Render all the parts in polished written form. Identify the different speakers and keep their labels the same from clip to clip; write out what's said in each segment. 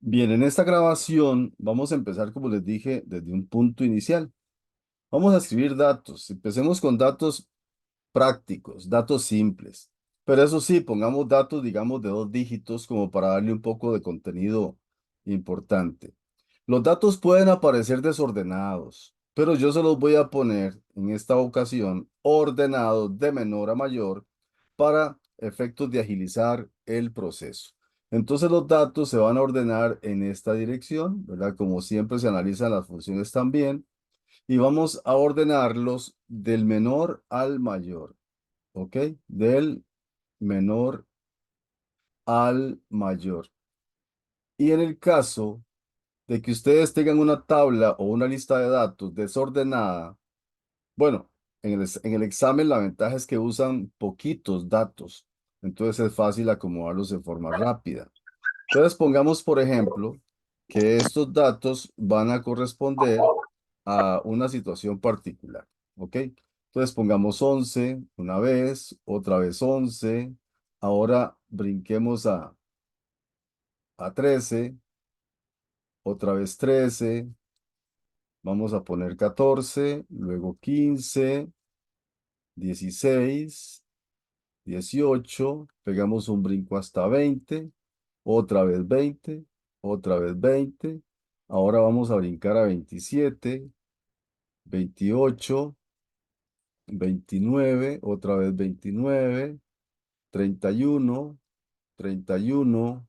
Speaker 1: Bien, en esta grabación vamos a empezar, como les dije, desde un punto inicial. Vamos a escribir datos. Empecemos con datos prácticos, datos simples. Pero eso sí, pongamos datos, digamos, de 2 dígitos como para darle un poco de contenido importante. Los datos pueden aparecer desordenados, pero yo se los voy a poner en esta ocasión ordenados de menor a mayor para efectos de agilizar el proceso. Entonces los datos se van a ordenar en esta dirección, ¿verdad? Como siempre se analizan las funciones también, y vamos a ordenarlos del menor al mayor, ¿ok? Del menor al mayor. Y en el caso de que ustedes tengan una tabla o una lista de datos desordenada, bueno, en el examen la ventaja es que usan poquitos datos, entonces es fácil acomodarlos de forma rápida. Entonces pongamos, por ejemplo, que estos datos van a corresponder a una situación particular, ¿ok? Entonces pongamos 11 una vez, otra vez 11, ahora brinquemos a 13, otra vez 13. Vamos a poner 14, luego 15, 16, 18, pegamos un brinco hasta 20, otra vez 20, otra vez 20. Ahora vamos a brincar a 27, 28, 29, otra vez 29, 31, 31,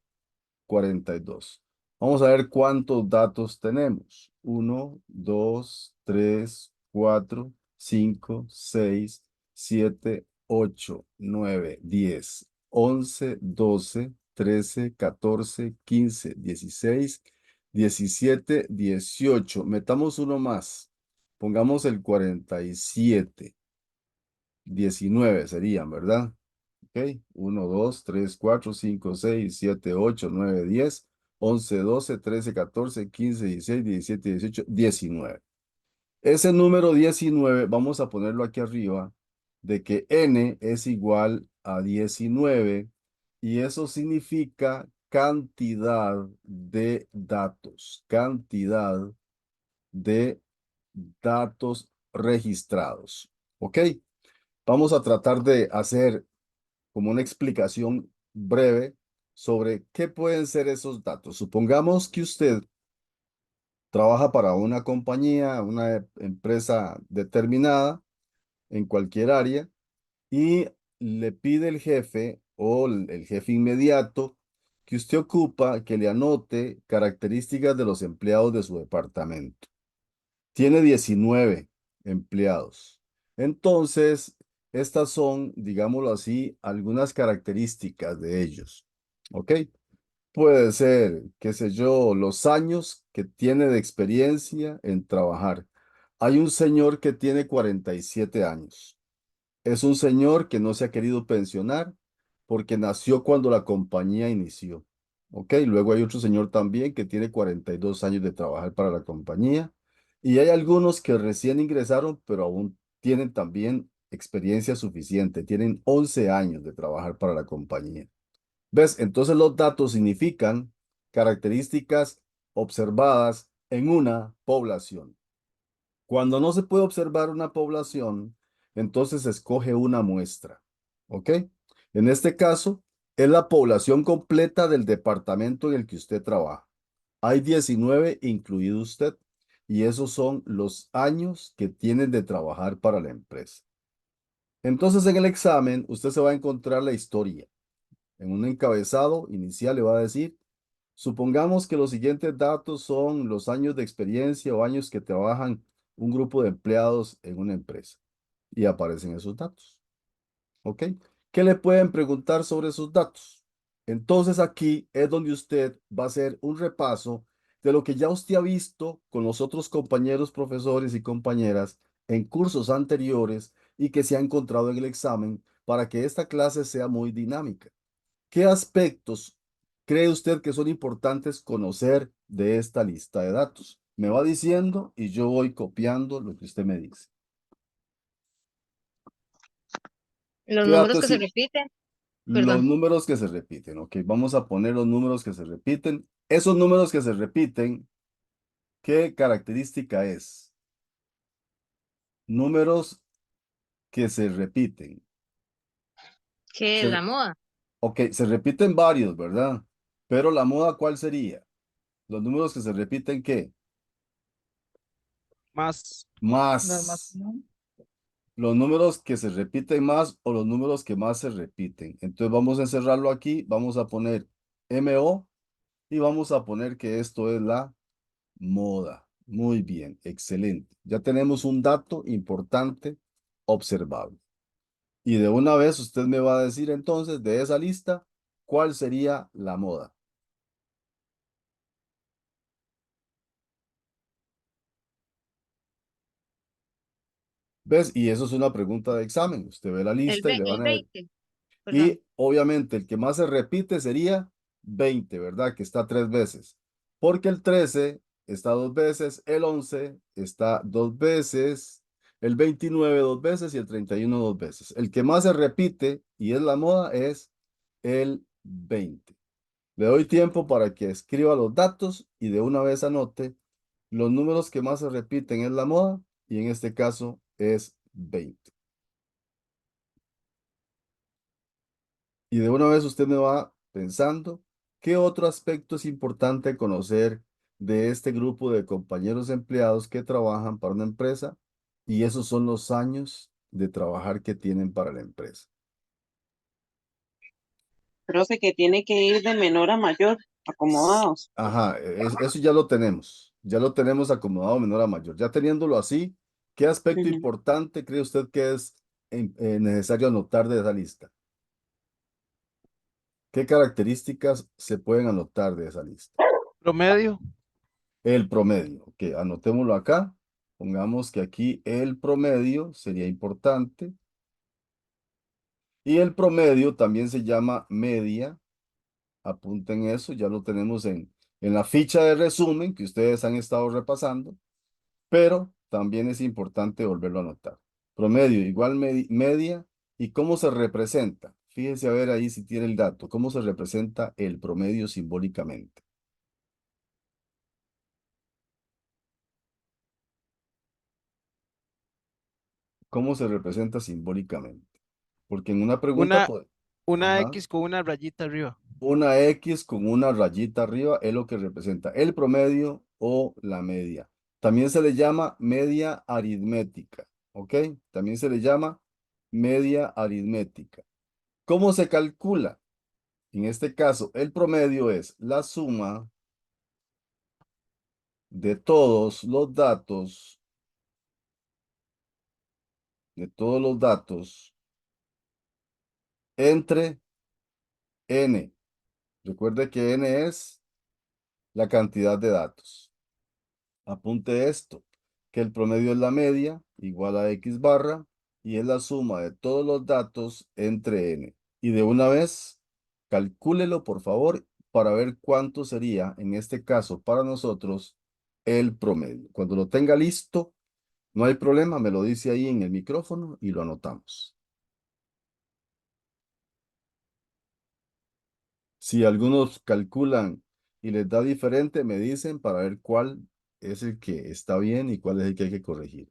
Speaker 1: 42. Vamos a ver cuántos datos tenemos. 1, 2, 3, 4, 5, 6, 7, 8, 9, 10, 11, 12, 13, 14, 15, 16, 17, 18. Metamos uno más. Pongamos el 47. 19 serían, ¿verdad? Ok, 1, 2, 3, 4, 5, 6, 7, 8, 9, 10, 11, 12, 13, 14, 15, 16, 17, 18, 19. Ese número 19 vamos a ponerlo aquí arriba de que n es igual a 19 y eso significa cantidad de datos, cantidad de datos registrados. ¿Ok? Vamos a tratar de hacer como una explicación breve sobre qué pueden ser esos datos. Supongamos que usted trabaja para una compañía, una empresa determinada en cualquier área y le pide el jefe o el jefe inmediato que usted ocupa que le anote características de los empleados de su departamento. Tiene 19 empleados. Entonces, estas son, digámoslo así, algunas características de ellos. ¿Ok? Puede ser, qué sé yo, los años que tiene de experiencia en trabajar. Hay un señor que tiene 47 años. Es un señor que no se ha querido pensionar porque nació cuando la compañía inició. ¿Ok? Luego hay otro señor también que tiene 42 años de trabajar para la compañía. Y hay algunos que recién ingresaron, pero aún tienen también experiencia suficiente. Tienen 11 años de trabajar para la compañía. ¿Ves? Entonces los datos significan características observadas en una población. Cuando no se puede observar una población, entonces se escoge una muestra. ¿Ok? En este caso, es la población completa del departamento en el que usted trabaja. Hay 19, incluido usted, y esos son los años que tienen de trabajar para la empresa. Entonces, en el examen, usted se va a encontrar la historia. En un encabezado inicial le va a decir, supongamos que los siguientes datos son los años de experiencia o años que trabajan un grupo de empleados en una empresa. Y aparecen esos datos. ¿Ok? ¿Qué le pueden preguntar sobre esos datos? Entonces aquí es donde usted va a hacer un repaso de lo que ya usted ha visto con los otros compañeros profesores y compañeras en cursos anteriores y que se ha encontrado en el examen para que esta clase sea muy dinámica. ¿Qué aspectos cree usted que son importantes conocer de esta lista de datos? Me va diciendo y yo voy copiando lo que usted me dice.
Speaker 2: Los
Speaker 1: ¿Qué
Speaker 2: números que
Speaker 1: datos?
Speaker 2: se repiten,
Speaker 1: Los
Speaker 2: perdón.
Speaker 1: números que se repiten, ok. Vamos a poner los números que se repiten. Esos números que se repiten, ¿qué característica es? Números que se repiten.
Speaker 2: ¿Qué es
Speaker 1: Se-
Speaker 2: la moda?
Speaker 1: ok, se repiten varios, ¿verdad? Pero la moda, ¿cuál sería? Los números que se repiten, ¿qué?
Speaker 3: Más.
Speaker 4: Normas,
Speaker 1: Más.
Speaker 4: ¿no?
Speaker 1: Los números que se repiten más o los números que más se repiten. Entonces vamos a encerrarlo aquí, vamos a poner MO y vamos a poner que esto es la moda. Muy bien, excelente. Ya tenemos un dato importante observable. Y de una vez usted me va a decir entonces de esa lista, ¿cuál sería la moda? ¿Ves? Y eso es una pregunta de examen. Usted ve la lista y le
Speaker 2: El
Speaker 1: van a...
Speaker 2: 20, perdón.
Speaker 1: Y obviamente el que más se repite sería 20, ¿verdad? Que está tres veces. Porque el 13 está dos veces, el 11 está dos veces, el 29 dos veces y el 31 dos veces. El que más se repite y es la moda es el 20. Le doy tiempo para que escriba los datos y de una vez anote los números que más se repiten es la moda y en este caso es 20. Y de una vez usted me va pensando qué otro aspecto es importante conocer de este grupo de compañeros empleados que trabajan para una empresa y esos son los años de trabajar que tienen para la empresa.
Speaker 4: Profe, que tiene que ir de menor a mayor, acomodados.
Speaker 1: Ajá, eso ya lo tenemos acomodado menor a mayor. Ya teniéndolo así, ¿qué aspecto
Speaker 4: Ujú.
Speaker 1: importante cree usted que es necesario anotar de esa lista? ¿Qué características se pueden anotar de esa lista?
Speaker 3: Promedio.
Speaker 1: El promedio, ok, anotémoslo acá. Pongamos que aquí el promedio sería importante. Y el promedio también se llama media. Apunten eso, ya lo tenemos en la ficha de resumen que ustedes han estado repasando. Pero también es importante volverlo a anotar. Promedio igual media. ¿Y cómo se representa? Fíjese a ver ahí si tiene el dato. ¿Cómo se representa el promedio simbólicamente? ¿Cómo se representa simbólicamente? Porque en una pregunta,
Speaker 3: Una,
Speaker 1: pues,
Speaker 3: una
Speaker 1: ajá,
Speaker 3: X con una rayita arriba.
Speaker 1: una X con una rayita arriba es lo que representa el promedio o la media. También se le llama media aritmética, ¿ok? También se le llama media aritmética. ¿Cómo se calcula? En este caso, el promedio es la suma de todos los datos, de todos los datos entre n. Recuerde que n es la cantidad de datos. Apunte esto, que el promedio es la media igual a x barra y es la suma de todos los datos entre n. Y de una vez, calcúlelo por favor para ver cuánto sería, en este caso para nosotros, el promedio. Cuando lo tenga listo, no hay problema, me lo dice ahí en el micrófono y lo anotamos. Si algunos calculan y les da diferente, me dicen para ver cuál es el que está bien y cuál es el que hay que corregir.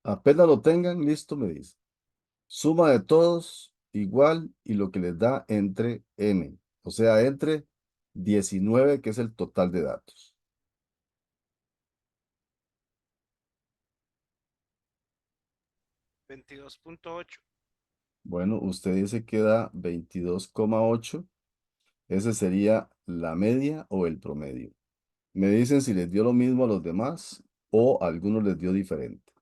Speaker 1: Apenas lo tengan, listo, me dice. Suma de todos igual y lo que les da entre n, o sea, entre 19, que es el total de datos.
Speaker 3: 22.8.
Speaker 1: Bueno, usted dice que da 22,8. Ese sería la media o el promedio. Me dicen si les dio lo mismo a los demás o a algunos les dio diferente.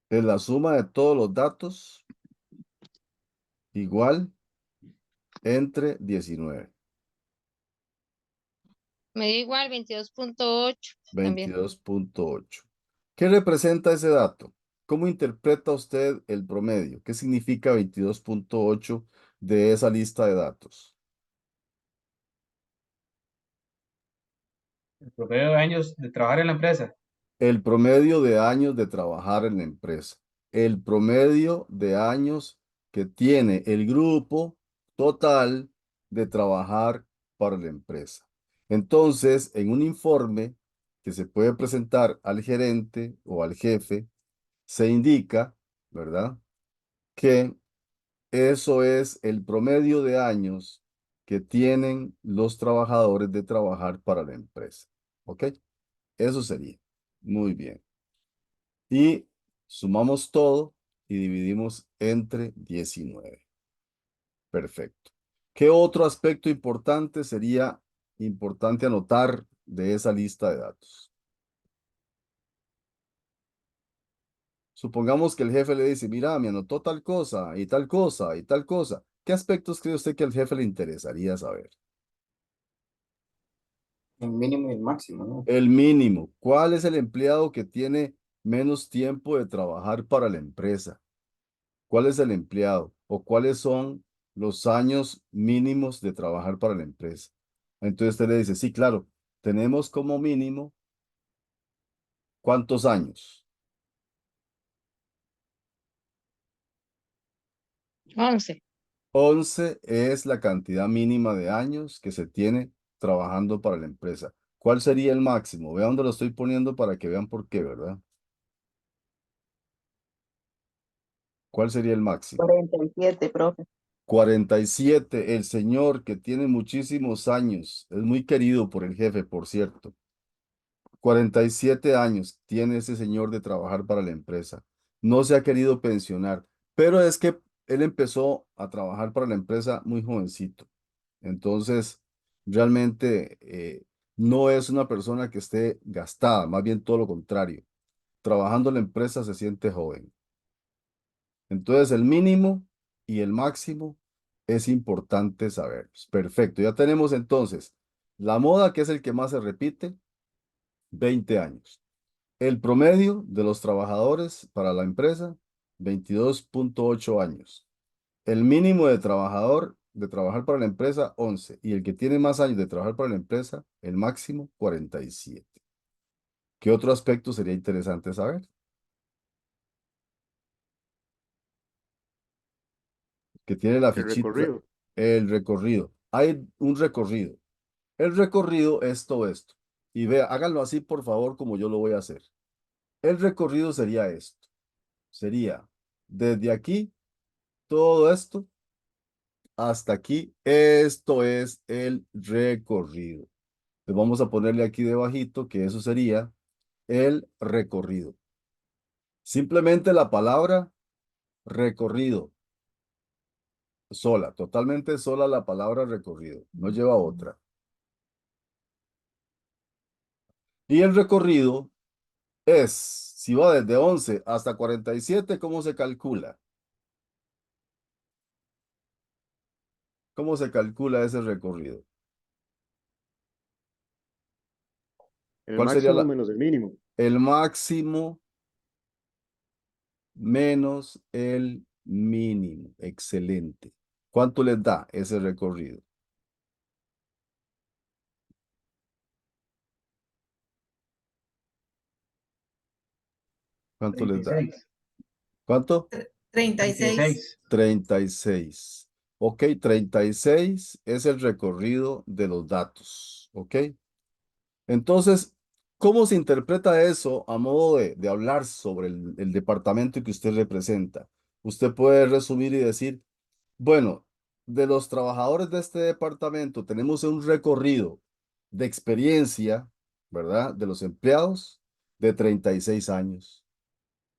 Speaker 1: Es la suma de todos los datos igual entre 19.
Speaker 2: Me dio igual 22.8 también.
Speaker 1: 22,8. ¿Qué representa ese dato? ¿Cómo interpreta usted el promedio? ¿Qué significa 22,8 de esa lista de datos?
Speaker 5: El promedio de años de trabajar en la empresa.
Speaker 1: El promedio de años de trabajar en la empresa. El promedio de años que tiene el grupo total de trabajar para la empresa. Entonces, en un informe que se puede presentar al gerente o al jefe, se indica, ¿verdad? Que eso es el promedio de años que tienen los trabajadores de trabajar para la empresa. ¿Ok? Eso sería. Muy bien. Y sumamos todo y dividimos entre 19. Perfecto. ¿Qué otro aspecto importante sería importante anotar de esa lista de datos? Supongamos que el jefe le dice, mira, me anotó tal cosa y tal cosa y tal cosa. ¿Qué aspectos cree usted que al jefe le interesaría saber?
Speaker 6: El mínimo y el máximo, ¿no?
Speaker 1: El mínimo. ¿Cuál es el empleado que tiene menos tiempo de trabajar para la empresa? ¿Cuál es el empleado? ¿O cuáles son los años mínimos de trabajar para la empresa? Entonces usted le dice, sí, claro, tenemos como mínimo, ¿cuántos años?
Speaker 2: 11.
Speaker 1: 11 es la cantidad mínima de años que se tiene trabajando para la empresa. ¿Cuál sería el máximo? Vean dónde lo estoy poniendo para que vean por qué, ¿verdad? ¿Cuál sería el máximo?
Speaker 4: 47, profe.
Speaker 1: 47, el señor que tiene muchísimos años, es muy querido por el jefe, por cierto. 47 años tiene ese señor de trabajar para la empresa. No se ha querido pensionar, pero es que él empezó a trabajar para la empresa muy jovencito. Entonces, realmente no es una persona que esté gastada, más bien todo lo contrario. Trabajando en la empresa se siente joven. Entonces, el mínimo y el máximo es importante saber. Perfecto, ya tenemos entonces la moda, que es el que más se repite, 20 años. El promedio de los trabajadores para la empresa, 22.8 años. El mínimo de trabajador de trabajar para la empresa, 11. Y el que tiene más años de trabajar para la empresa, el máximo, 47. ¿Qué otro aspecto sería interesante saber? Que tiene la
Speaker 6: El
Speaker 1: fichita,
Speaker 6: recorrido.
Speaker 1: el recorrido. Hay un recorrido. El recorrido es todo esto. Y vea, háganlo así, por favor, como yo lo voy a hacer. El recorrido sería esto. Sería desde aquí, todo esto, hasta aquí. Esto es el recorrido. Entonces vamos a ponerle aquí debajito que eso sería el recorrido. Simplemente la palabra recorrido. Sola, totalmente sola la palabra recorrido. No lleva otra. Y el recorrido es, si va desde 11 hasta 47, ¿cómo se calcula? ¿Cómo se calcula ese recorrido?
Speaker 6: El
Speaker 1: ¿Cuál sería
Speaker 6: máximo menos el mínimo.
Speaker 1: el máximo menos el mínimo? Excelente. ¿Cuánto les da ese recorrido? ¿Cuánto les da?
Speaker 5: 36.
Speaker 1: ¿Cuánto?
Speaker 5: 36.
Speaker 1: 36. Ok, 36 es el recorrido de los datos. Ok. Entonces, ¿cómo se interpreta eso a modo de hablar sobre el departamento que usted representa? Usted puede resumir y decir, bueno, de los trabajadores de este departamento tenemos un recorrido de experiencia, ¿verdad? De los empleados de 36 años.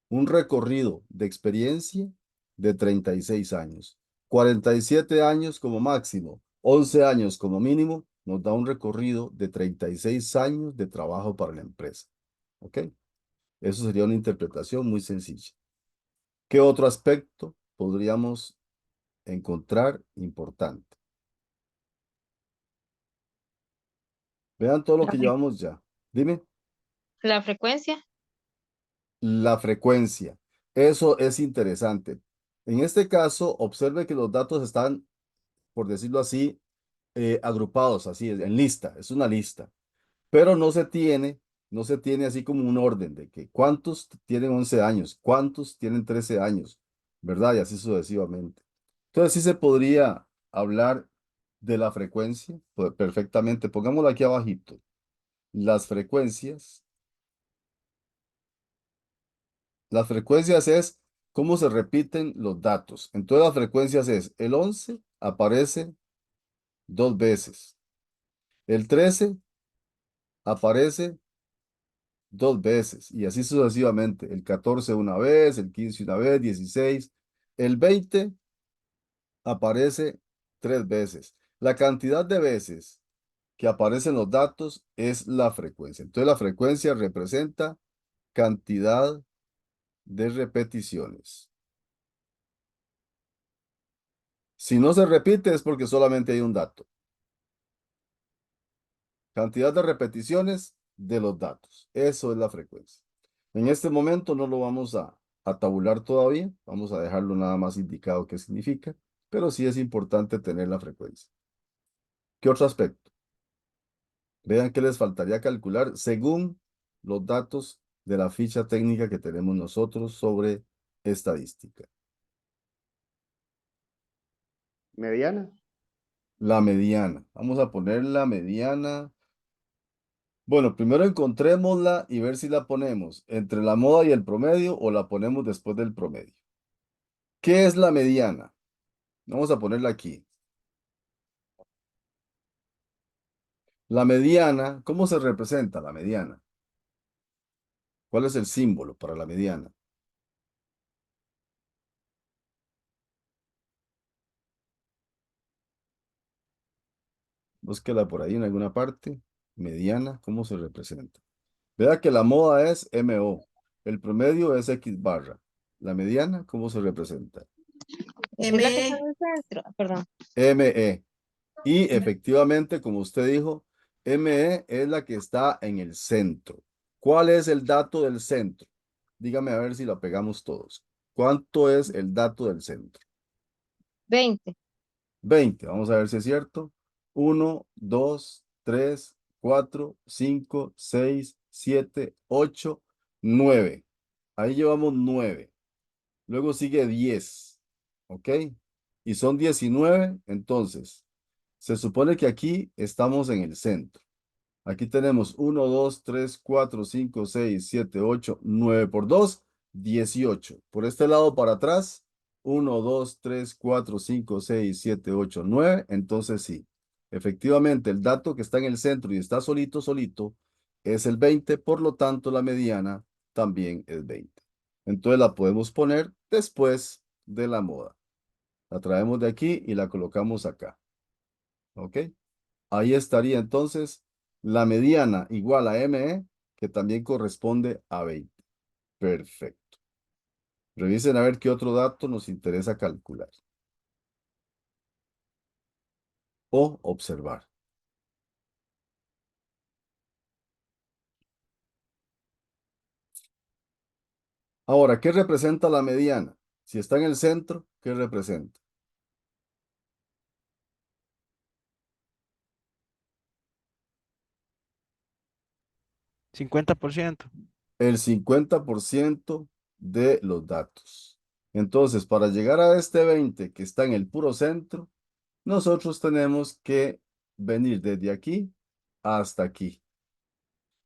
Speaker 1: Un recorrido de experiencia de 36 años. 47 años como máximo, 11 años como mínimo, nos da un recorrido de 36 años de trabajo para la empresa. ¿Ok? Eso sería una interpretación muy sencilla. ¿Qué otro aspecto podríamos encontrar importante? Vean todo lo
Speaker 2: La,
Speaker 1: que
Speaker 2: fre-
Speaker 1: llevamos ya. Dime,
Speaker 2: la frecuencia.
Speaker 1: la frecuencia. Eso es interesante. En este caso, observe que los datos están, por decirlo así, agrupados así, en lista, es una lista. pero no se tiene así como un orden de que cuántos tienen 11 años, cuántos tienen 13 años, ¿verdad? Y así sucesivamente. Entonces sí se podría hablar de la frecuencia pues, perfectamente. Pongámoslo aquí abajito. Las frecuencias. Las frecuencias es cómo se repiten los datos. Entonces las frecuencias es el 11 aparece 2 veces. El 13 aparece 2 veces y así sucesivamente. El 14 una vez, el 15 una vez, 16. El 20 aparece 3 veces. La cantidad de veces que aparecen los datos es la frecuencia. Entonces la frecuencia representa cantidad de repeticiones. Si no se repite es porque solamente hay un dato. Cantidad de repeticiones de los datos. Eso es la frecuencia. En este momento no lo vamos a tabular todavía. Vamos a dejarlo nada más indicado qué significa. Pero sí es importante tener la frecuencia. ¿Qué otro aspecto? Vean qué les faltaría calcular según los datos de la ficha técnica que tenemos nosotros sobre estadística.
Speaker 6: Mediana.
Speaker 1: La mediana. Vamos a poner la mediana. Bueno, primero encontrémosla y ver si la ponemos entre la moda y el promedio o la ponemos después del promedio. ¿Qué es la mediana? Vamos a ponerla aquí. La mediana, ¿cómo se representa la mediana? ¿Cuál es el símbolo para la mediana? Búsquela por ahí en alguna parte. Mediana, ¿cómo se representa? Vea que la moda es MO. El promedio es X barra. La mediana, ¿cómo se representa?
Speaker 2: Es la que está en el centro. Perdón.
Speaker 1: ME. Y efectivamente, como usted dijo, ME es la que está en el centro. ¿Cuál es el dato del centro? Dígame a ver si lo pegamos todos. ¿Cuánto es el dato del centro?
Speaker 2: 20.
Speaker 1: 20. Vamos a ver si es cierto. 1, 2, 3, 4, 5, 6, 7, 8, 9. Ahí llevamos 9. Luego sigue 10. ¿Ok? Y son 19. Entonces, se supone que aquí estamos en el centro. Aquí tenemos 1, 2, 3, 4, 5, 6, 7, 8, 9 por 2, 18. Por este lado para atrás, 1, 2, 3, 4, 5, 6, 7, 8, 9. Entonces sí, efectivamente el dato que está en el centro y está solito, solito, es el 20. Por lo tanto, la mediana también es 20. Entonces la podemos poner después de la moda. La traemos de aquí y la colocamos acá. ¿Ok? Ahí estaría entonces la mediana igual a ME, que también corresponde a 20. Perfecto. Revisen a ver qué otro dato nos interesa calcular o observar. Ahora, ¿qué representa la mediana? Si está en el centro, ¿qué representa?
Speaker 3: $50.
Speaker 1: El 50% de los datos. Entonces, para llegar a este 20 que está en el puro centro, nosotros tenemos que venir desde aquí hasta aquí.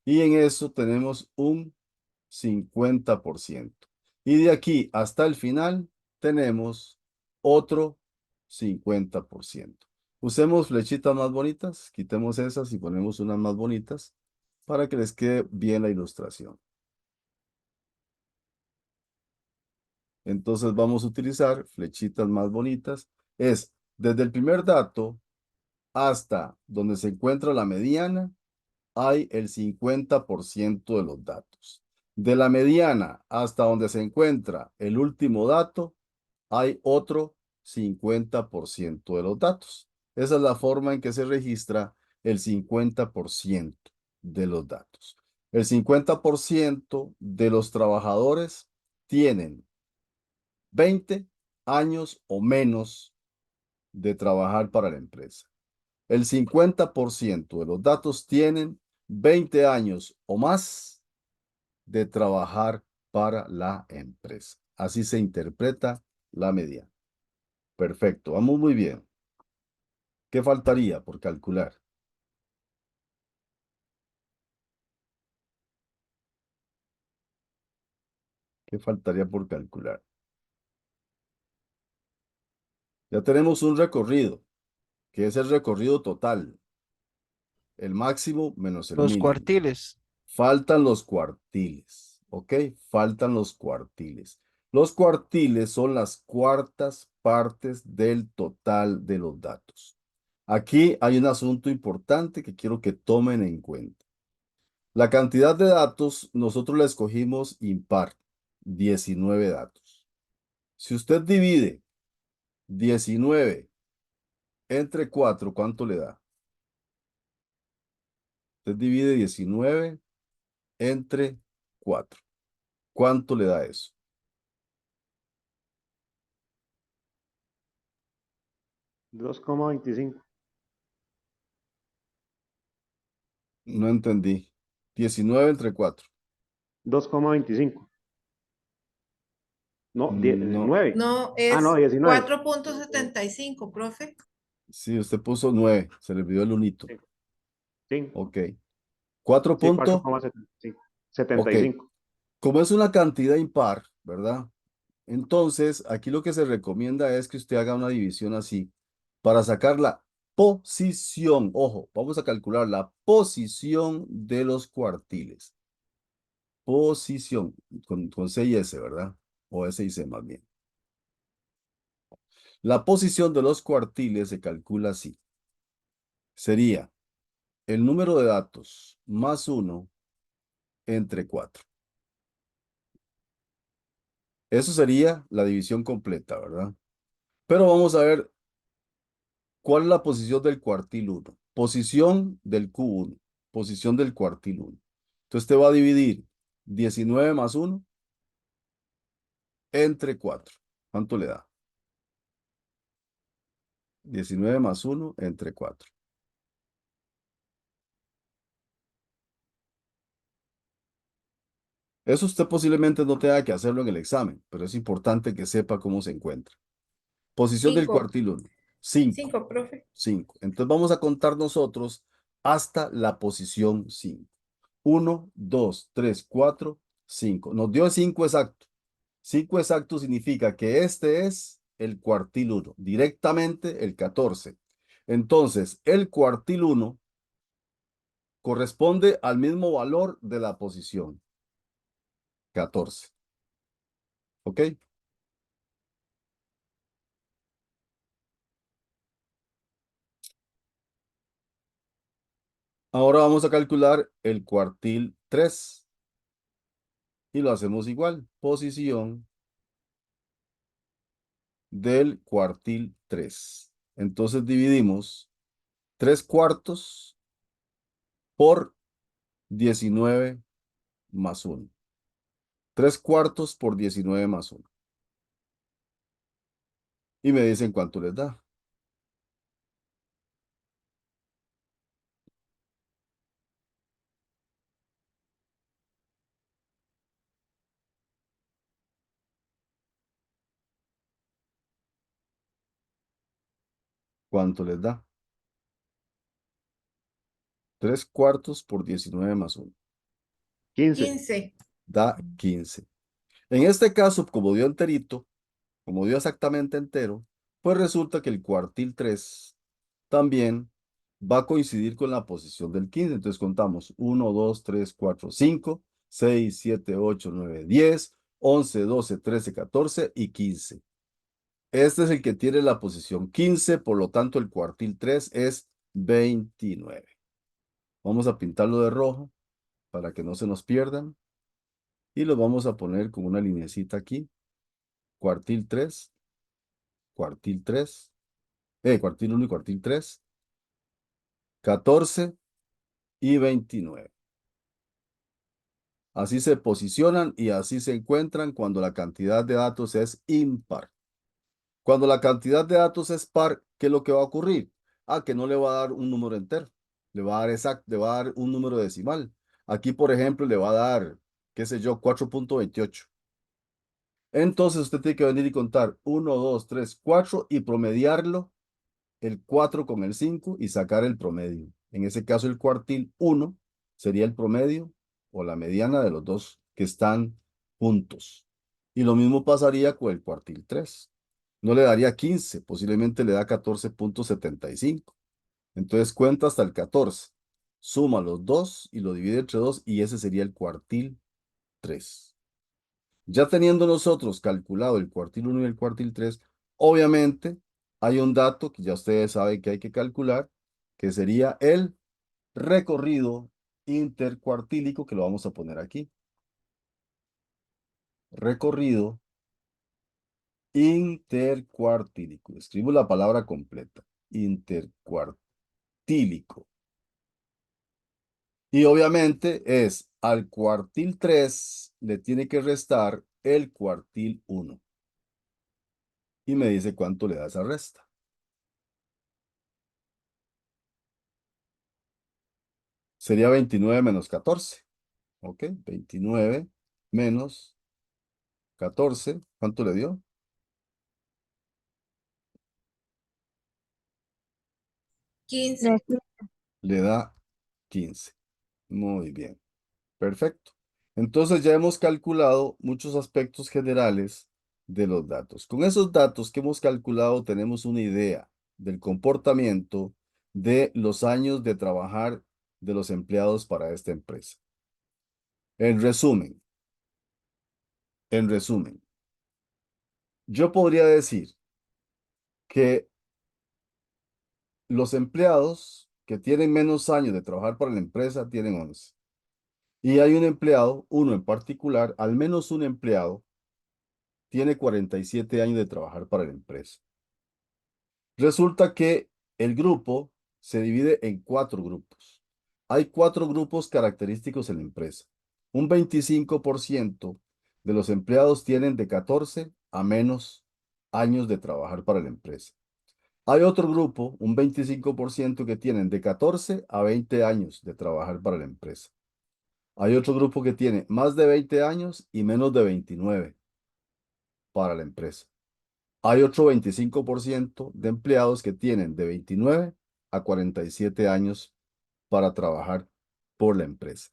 Speaker 1: Y en eso tenemos un 50%. Y de aquí hasta el final tenemos otro 50%. Usemos flechitas más bonitas, quitemos esas y ponemos unas más bonitas para que les quede bien la ilustración. Entonces vamos a utilizar flechitas más bonitas. Es desde el primer dato hasta donde se encuentra la mediana, hay el 50% de los datos. De la mediana hasta donde se encuentra el último dato, hay otro 50% de los datos. Esa es la forma en que se registra el 50% de los datos. El 50% de los trabajadores tienen 20 años o menos de trabajar para la empresa. El 50% de los datos tienen 20 años o más de trabajar para la empresa. Así se interpreta la mediana. Perfecto, vamos muy bien. ¿Qué faltaría por calcular? ¿Qué faltaría por calcular? Ya tenemos un recorrido, que es el recorrido total. El máximo menos el
Speaker 3: Los
Speaker 1: mínimo.
Speaker 3: cuartiles.
Speaker 1: Faltan los cuartiles, ¿ok? Faltan los cuartiles. Los cuartiles son las cuartas partes del total de los datos. Aquí hay un asunto importante que quiero que tomen en cuenta. La cantidad de datos nosotros la escogimos impar, 19 datos. Si usted divide 19 entre 4, ¿cuánto le da? Usted divide 19 entre 4. ¿Cuánto le da eso?
Speaker 6: 2,25.
Speaker 1: No entendí. 19 entre 4.
Speaker 6: 2,25. No,
Speaker 1: No.
Speaker 6: 9.
Speaker 5: No,
Speaker 6: Ah, no,
Speaker 5: es
Speaker 6: 19.
Speaker 5: 4.75, profe.
Speaker 1: Sí, usted puso 9. Se le olvidó el unito.
Speaker 6: Sí. Sí,
Speaker 1: Ok. 4
Speaker 6: sí,
Speaker 1: punto.
Speaker 6: 4,75.
Speaker 1: Ok.
Speaker 6: 75.
Speaker 1: Como es una cantidad impar, ¿verdad? Entonces, aquí lo que se recomienda es que usted haga una división así para sacar la posición. Ojo, vamos a calcular la posición de los cuartiles. Posición, con C y S, ¿verdad? O S y C más bien. La posición de los cuartiles se calcula así. Sería el número de datos más 1 entre 4. Eso sería la división completa, ¿verdad? Pero vamos a ver cuál es la posición del cuartil 1. Posición del cubo 1. Posición del cuartil 1. Entonces te va a dividir 19 más 1 entre 4. ¿Cuánto le da? 19 más 1 entre 4. Eso usted posiblemente no tenga que hacerlo en el examen, pero es importante que sepa cómo se encuentra. Posición del
Speaker 5: 5.
Speaker 1: cuartil 1. 5.
Speaker 5: 5, profe.
Speaker 1: 5. Entonces vamos a contar nosotros hasta la posición 5. 1, 2, 3, 4, 5. Nos dio 5 exacto. 5 exacto significa que este es el cuartil 1, directamente el 14. Entonces, el cuartil 1 corresponde al mismo valor de la posición, 14. ¿Ok? Ahora vamos a calcular el cuartil 3 y lo hacemos igual. Posición del cuartil 3. Entonces dividimos 3 cuartos por 19 más 1. 3 cuartos por 19 más 1. Y me dicen cuánto les da. ¿Cuánto les da? 3 cuartos por 19 más 1.
Speaker 6: 15.
Speaker 5: 15.
Speaker 1: Da 15. En este caso, como dio enterito, como dio exactamente entero, pues resulta que el cuartil 3 también va a coincidir con la posición del 15. Entonces contamos 1, 2, 3, 4, 5, 6, 7, 8, 9, 10, 11, 12, 13, 14 y 15. Este es el que tiene la posición 15, por lo tanto el cuartil 3 es 29. Vamos a pintarlo de rojo para que no se nos pierdan. Y lo vamos a poner con una linecita aquí. Cuartil 3, cuartil 3, cuartil 1 y cuartil 3, 14 y 29. Así se posicionan y así se encuentran cuando la cantidad de datos es impar. Cuando la cantidad de datos es par, ¿qué es lo que va a ocurrir? Que no le va a dar un número entero, Le va a dar exacto, le va a dar un número decimal. Aquí, por ejemplo, le va a dar, qué sé yo, 4.28. Entonces usted tiene que venir y contar 1, 2, 3, 4 y promediarlo el 4 con el 5 y sacar el promedio. En ese caso, el cuartil 1 sería el promedio o la mediana de los dos que están juntos. Y lo mismo pasaría con el cuartil 3. No le daría 15, posiblemente le da 14.75. Entonces cuenta hasta el 14. Suma los dos y lo divide entre 2 y ese sería el cuartil 3. Ya teniendo nosotros calculado el cuartil 1 y el cuartil 3, obviamente hay un dato que ya ustedes saben que hay que calcular, que sería el recorrido intercuartílico, que lo vamos a poner aquí. Recorrido intercuartílico. Escribo la palabra completa. Intercuartílico. Y obviamente es al cuartil 3 le tiene que restar el cuartil 1. Y me dice cuánto le da esa resta. Sería 29 menos 14. ¿Ok? 29 menos 14. ¿Cuánto le dio?
Speaker 5: 15.
Speaker 2: No,
Speaker 1: Le da 15. Muy bien. Perfecto. Entonces ya hemos calculado muchos aspectos generales de los datos. Con esos datos que hemos calculado tenemos una idea del comportamiento de los años de trabajar de los empleados para esta empresa. En resumen, yo podría decir que los empleados que tienen menos años de trabajar para la empresa tienen 11. Y hay un empleado, uno en particular, al menos un empleado, tiene 47 años de trabajar para la empresa. Resulta que el grupo se divide en 4 grupos. Hay 4 grupos característicos en la empresa. Un 25% de los empleados tienen de 14 a menos años de trabajar para la empresa. Hay otro grupo, un 25% que tienen de 14 a 20 años de trabajar para la empresa. Hay otro grupo que tiene más de 20 años y menos de 29 para la empresa. Hay otro 25% de empleados que tienen de 29 a 47 años para trabajar por la empresa.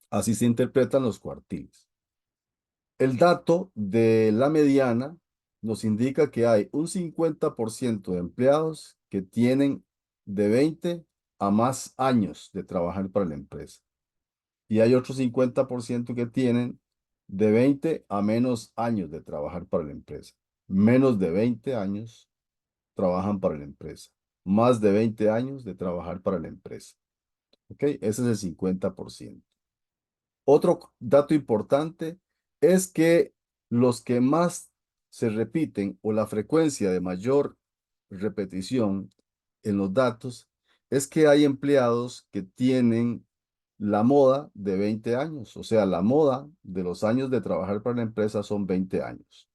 Speaker 1: Así se interpretan los cuartiles. El dato de la mediana nos indica que hay un 50% de empleados que tienen de 20 a más años de trabajar para la empresa. Y hay otro 50% que tienen de 20 a menos años de trabajar para la empresa. Menos de 20 años trabajan para la empresa. Más de 20 años de trabajar para la empresa. ¿Ok? Ese es el 50%. Otro dato importante es que los que más se repiten o la frecuencia de mayor repetición en los datos es que hay empleados que tienen la moda de 20 años, o sea, la moda de los años de trabajar para la empresa son 20 años.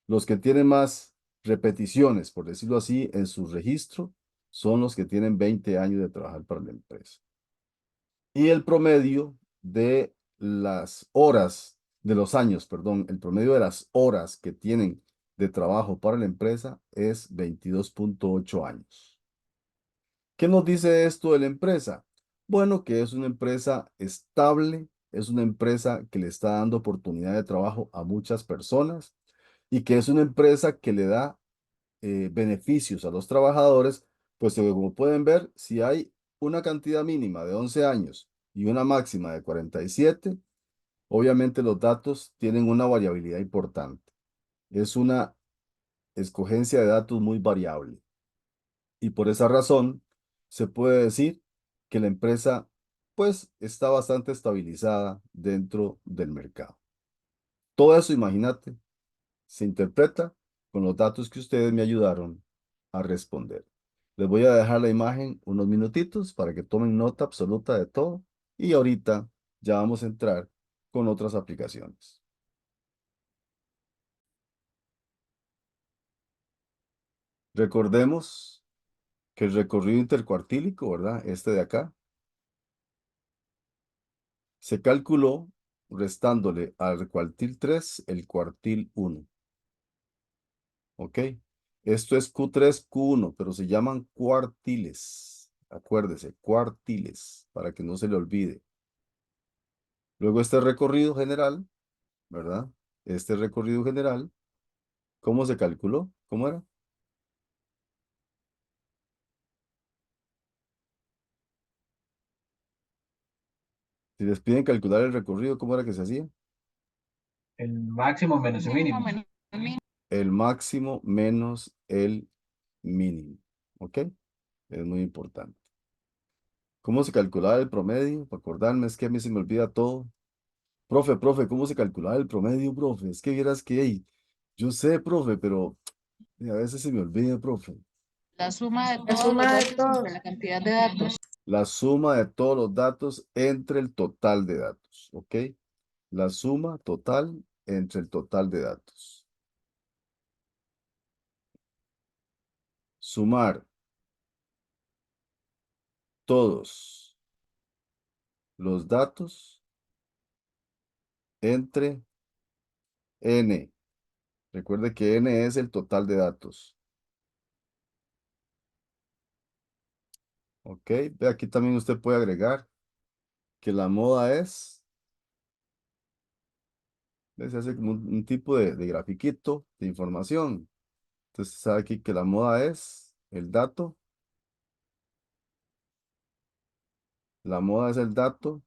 Speaker 1: Los que tienen más repeticiones, por decirlo así, en su registro, son los que tienen 20 años de trabajar para la empresa. Y el promedio de las horas, de los años, perdón, el promedio de las horas que tienen de trabajo para la empresa es 22.8 años. ¿Qué nos dice esto de la empresa? Bueno, que es una empresa estable, es una empresa que le está dando oportunidad de trabajo a muchas personas y que es una empresa que le da beneficios a los trabajadores, pues como pueden ver, si hay una cantidad mínima de 11 años y una máxima de 47, obviamente los datos tienen una variabilidad importante. Es una escogencia de datos muy variable. Y por esa razón, se puede decir que la empresa, pues, está bastante estabilizada dentro del mercado. Todo eso, imagínate, se interpreta con los datos que ustedes me ayudaron a responder. Les voy a dejar la imagen unos minutitos para que tomen nota absoluta de todo y ahorita ya vamos a entrar con otras aplicaciones. Recordemos que el recorrido intercuartílico, ¿verdad? Este de acá, se calculó restándole al cuartil 3 el cuartil 1. ¿Ok? Esto es Q3, Q1, pero se llaman cuartiles. Acuérdese, cuartiles, para que no se le olvide. Luego este recorrido general, ¿verdad? Este recorrido general, ¿cómo se calculó? ¿Cómo era? Si les piden calcular el recorrido, ¿cómo era que se hacía?
Speaker 7: El máximo menos el mínimo.
Speaker 1: El máximo menos el mínimo. ¿Ok? Es muy importante. ¿Cómo se calculaba el promedio? Para acordarme, es que a mí se me olvida todo. Profe, ¿cómo se calculaba el promedio, profe? Es que vieras que, hey, yo sé, profe, pero a veces se me olvida, profe.
Speaker 5: La suma de
Speaker 2: La
Speaker 5: todos los
Speaker 2: suma de
Speaker 5: datos
Speaker 2: todos.
Speaker 5: entre la cantidad de datos.
Speaker 1: La suma de todos los datos entre el total de datos, ¿ok? La suma total entre el total de datos. Sumar todos los datos entre n. Recuerde que n es el total de datos. ¿Ok? Ve, aquí también usted puede agregar que la moda es, ¿ve? Se hace como un tipo de grafiquito de información. Entonces sabe aquí que la moda es el dato. La moda es el dato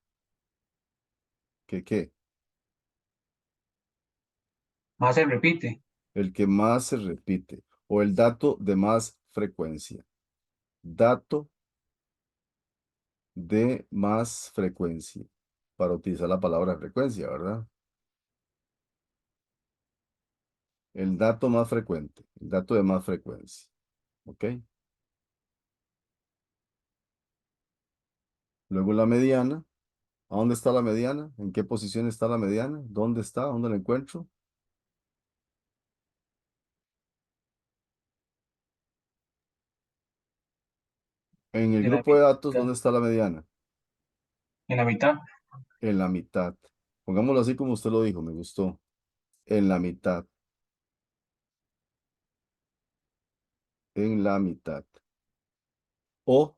Speaker 1: que ¿qué?
Speaker 7: Más se repite.
Speaker 1: El que más se repite o el dato de más frecuencia. Dato de más frecuencia, para utilizar la palabra frecuencia, ¿verdad? El dato más frecuente, el dato de más frecuencia, ¿ok? Luego la mediana. ¿A dónde está la mediana? ¿En qué posición está la mediana? ¿Dónde está? ¿Dónde la encuentro? En el
Speaker 7: En la
Speaker 1: grupo de datos,
Speaker 7: mitad.
Speaker 1: ¿dónde está la mediana?
Speaker 7: En la mitad.
Speaker 1: En la mitad. Pongámoslo así como usted lo dijo, me gustó. En la mitad. En la mitad. O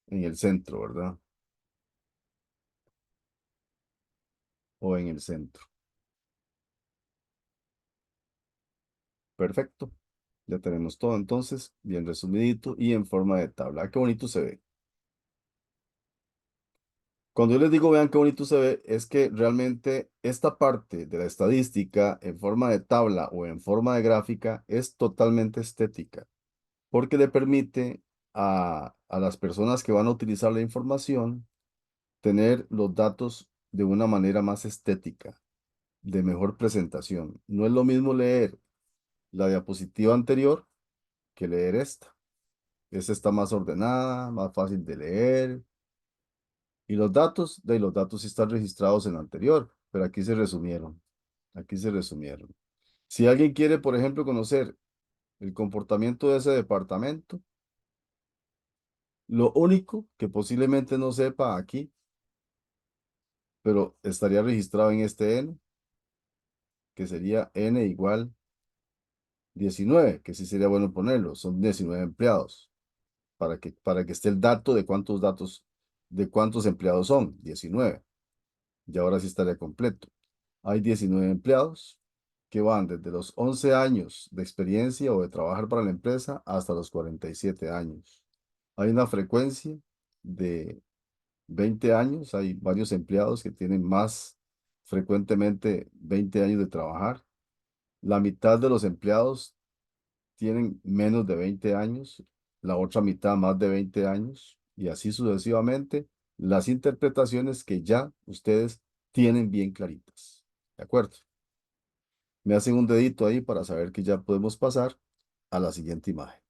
Speaker 1: en el centro, ¿verdad? O en el centro. Perfecto. Ya tenemos todo entonces, bien resumidito y en forma de tabla. Qué bonito se ve. Cuando yo les digo vean qué bonito se ve, es que realmente esta parte de la estadística en forma de tabla o en forma de gráfica es totalmente estética, porque le permite a las personas que van a utilizar la información tener los datos de una manera más estética, de mejor presentación. No es lo mismo leer la diapositiva anterior que leer esta. Esta está más ordenada, más fácil de leer. Y los datos sí están registrados en la anterior, pero aquí se resumieron. Aquí se resumieron. Si alguien quiere, por ejemplo, conocer el comportamiento de ese departamento, lo único que posiblemente no sepa aquí, pero estaría registrado en este N, que sería N igual 19, que sí sería bueno ponerlo, son 19 empleados, para que esté el dato de cuántos empleados son, 19. Y ahora sí estaría completo. Hay 19 empleados que van desde los 11 años de experiencia o de trabajar para la empresa hasta los 47 años. Hay una frecuencia de 20 años. Hay varios empleados que tienen más frecuentemente 20 años de trabajar. La mitad de los empleados tienen menos de 20 años, la otra mitad más de 20 años y así sucesivamente las interpretaciones que ya ustedes tienen bien claritas. ¿De acuerdo? Me hacen un dedito ahí para saber que ya podemos pasar a la siguiente imagen.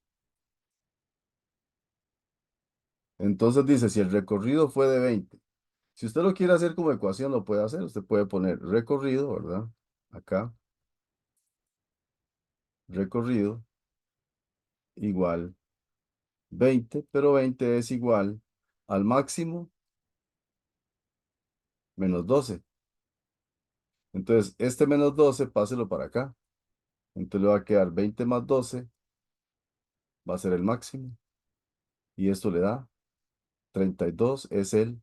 Speaker 1: Entonces dice, si el recorrido fue de 20, si usted lo quiere hacer como ecuación, lo puede hacer. Usted puede poner recorrido, ¿verdad? Acá, recorrido igual 20, pero 20 es igual al máximo menos 12. Entonces, este menos 12, páselo para acá. Entonces le va a quedar 20 más 12, va a ser el máximo. Y esto le da 32, es el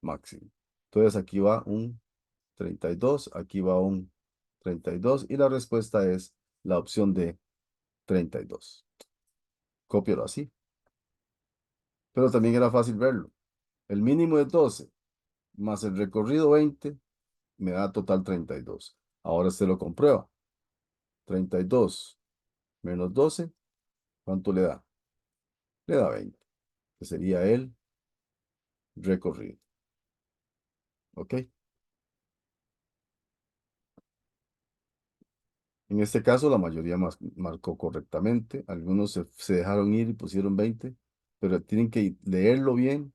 Speaker 1: máximo. Entonces aquí va un 32, aquí va un 32 y la respuesta es la opción de 32. Cópialo así. Pero también era fácil verlo. El mínimo es 12, más el recorrido 20, me da total 32. Ahora usted lo comprueba. 32 menos 12, ¿cuánto le da? Le da 20, que sería el recorrido. ¿Ok? En este caso, la mayoría marcó correctamente. Algunos se dejaron ir y pusieron 20, pero tienen que leerlo bien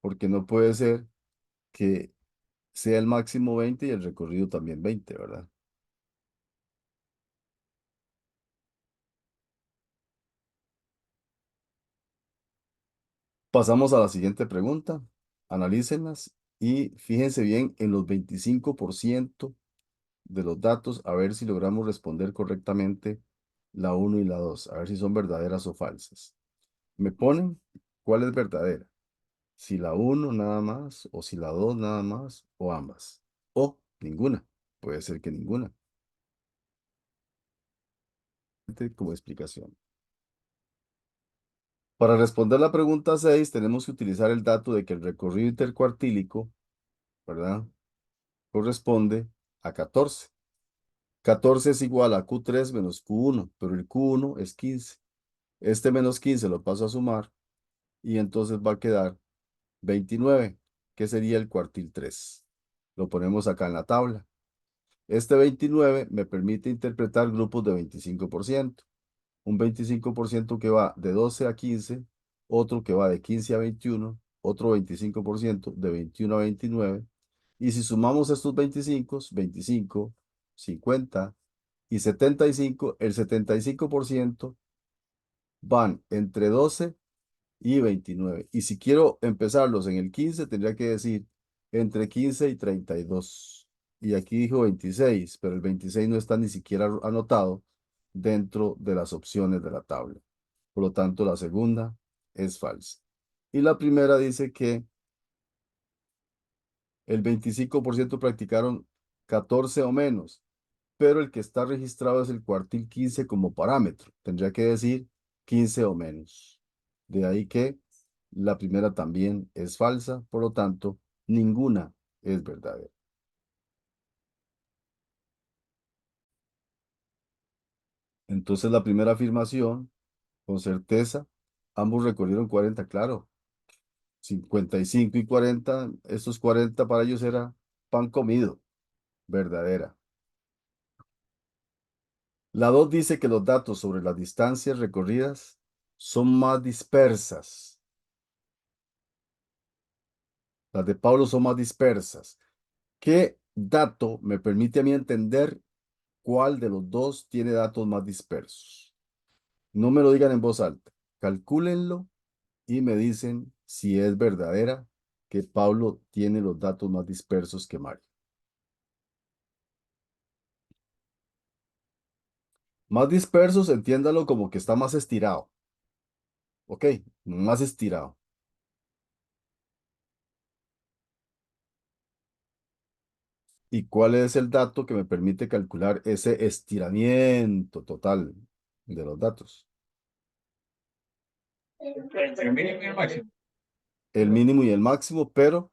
Speaker 1: porque no puede ser que sea el máximo 20 y el recorrido también 20, ¿verdad? Pasamos a la siguiente pregunta. Analícenlas y fíjense bien en los 25% de los datos a ver si logramos responder correctamente la 1 y la 2, a ver si son verdaderas o falsas. Me ponen cuál es verdadera. Si la 1 nada más, o si la 2 nada más, o ambas. O ninguna. Puede ser que ninguna. Como explicación. Para responder la pregunta 6, tenemos que utilizar el dato de que el recorrido intercuartílico, ¿verdad? Corresponde a 14. 14 es igual a Q3 menos Q1, pero el Q1 es 15. Este menos 15 lo paso a sumar y entonces va a quedar 29, que sería el cuartil 3. Lo ponemos acá en la tabla. Este 29 me permite interpretar grupos de 25%. Un 25% que va de 12 a 15, otro que va de 15 a 21, otro 25% de 21 a 29. Y si sumamos estos 25, 25, 50 y 75, el 75% van entre 12 y 29. Y si quiero empezarlos en el 15, tendría que decir entre 15 y 32. Y aquí dijo 26, pero el 26 no está ni siquiera anotado dentro de las opciones de la tabla. Por lo tanto, la segunda es falsa. Y la primera dice que el 25% practicaron 14 o menos, pero el que está registrado es el cuartil 15 como parámetro. Tendría que decir 15 o menos. De ahí que la primera también es falsa, por lo tanto, ninguna es verdadera. Entonces, la primera afirmación, con certeza, ambos recorrieron 40, claro. 55 y 40, estos 40 para ellos era pan comido, verdadera. La 2 dice que los datos sobre las distancias recorridas son más dispersas. Las de Pablo son más dispersas. ¿Qué dato me permite a mí entender cuál de los dos tiene datos más dispersos? No me lo digan en voz alta. Calcúlenlo y me dicen si es verdadera que Pablo tiene los datos más dispersos que Mario. Más dispersos, entiéndalo como que está más estirado. Ok, más estirado. ¿Y cuál es el dato que me permite calcular ese estiramiento total de los datos?
Speaker 7: El mínimo y el máximo.
Speaker 1: El mínimo y el máximo, pero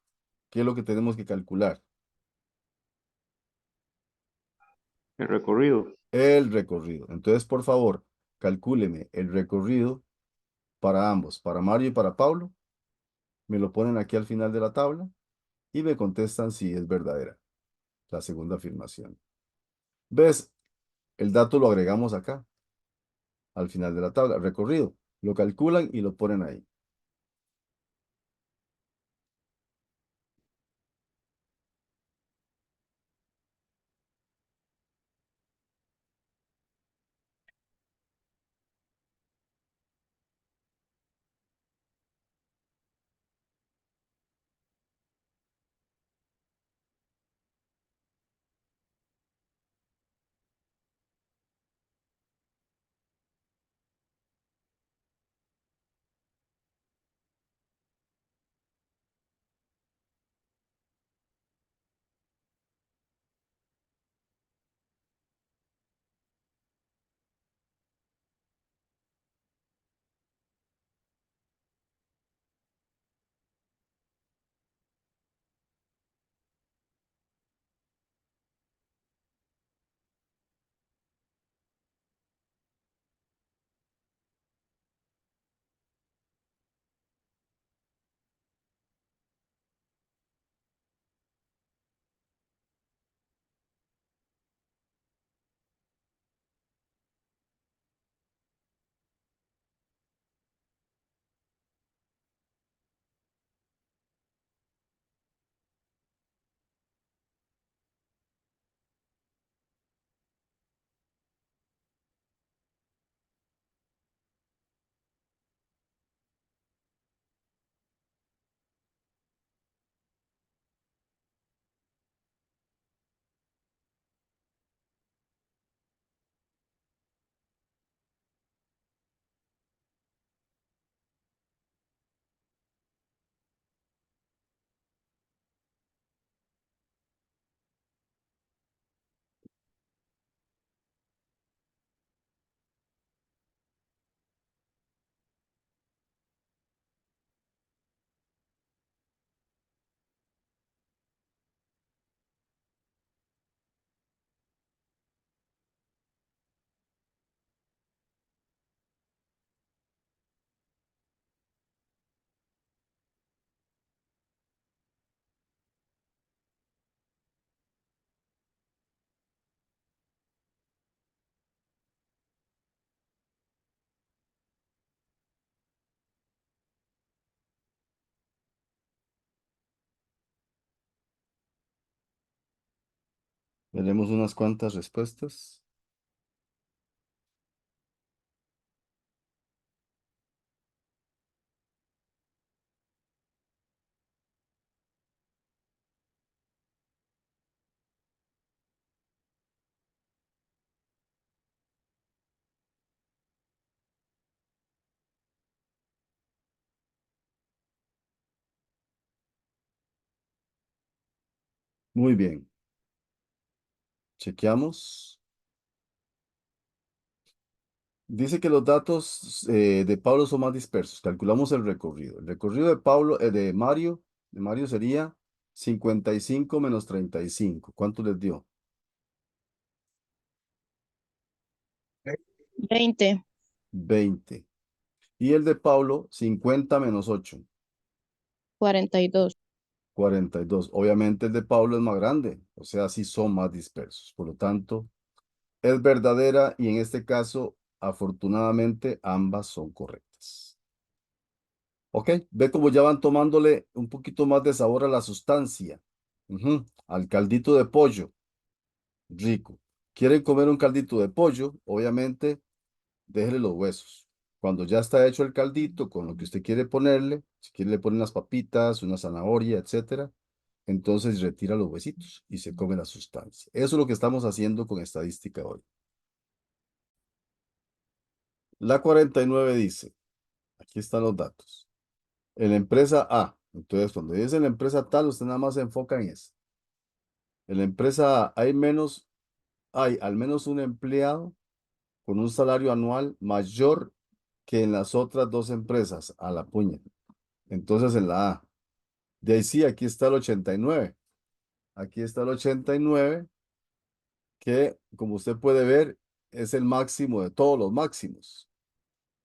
Speaker 1: ¿qué es lo que tenemos que calcular?
Speaker 6: El recorrido.
Speaker 1: El recorrido. Entonces, por favor, calcúleme el recorrido para ambos, para Mario y para Pablo. Me lo ponen aquí al final de la tabla y me contestan si es verdadera la segunda afirmación. ¿Ves? El dato lo agregamos acá, al final de la tabla, recorrido. Lo calculan y lo ponen ahí. Veremos unas cuantas respuestas. Muy bien. Chequeamos. Dice que los datos de Pablo son más dispersos. Calculamos el recorrido. El recorrido de Pablo, de Mario sería 55 menos 35. ¿Cuánto les dio?
Speaker 2: 20.
Speaker 1: 20. Y el de Pablo, 50 menos 8.
Speaker 2: 42.
Speaker 1: 42. Obviamente el de Pablo es más grande, o sea, sí son más dispersos. Por lo tanto, es verdadera y en este caso, afortunadamente, ambas son correctas. ¿Ok? Ve cómo ya van tomándole un poquito más de sabor a la sustancia. Al caldito de pollo. Rico. ¿Quieren comer un caldito de pollo? Obviamente, déjele los huesos. Cuando ya está hecho el caldito con lo que usted quiere ponerle, si quiere le pone unas papitas, una zanahoria, etcétera, entonces retira los huesitos y se come la sustancia. Eso es lo que estamos haciendo con estadística hoy. La 49 dice, aquí están los datos. En la empresa A, entonces cuando dice en la empresa tal, usted nada más se enfoca en eso. En la empresa A hay al menos un empleado con un salario anual mayor que en las otras dos empresas, a la puña. Entonces en la A. De ahí sí, aquí está el 89. Aquí está el 89, que como usted puede ver, es el máximo de todos los máximos.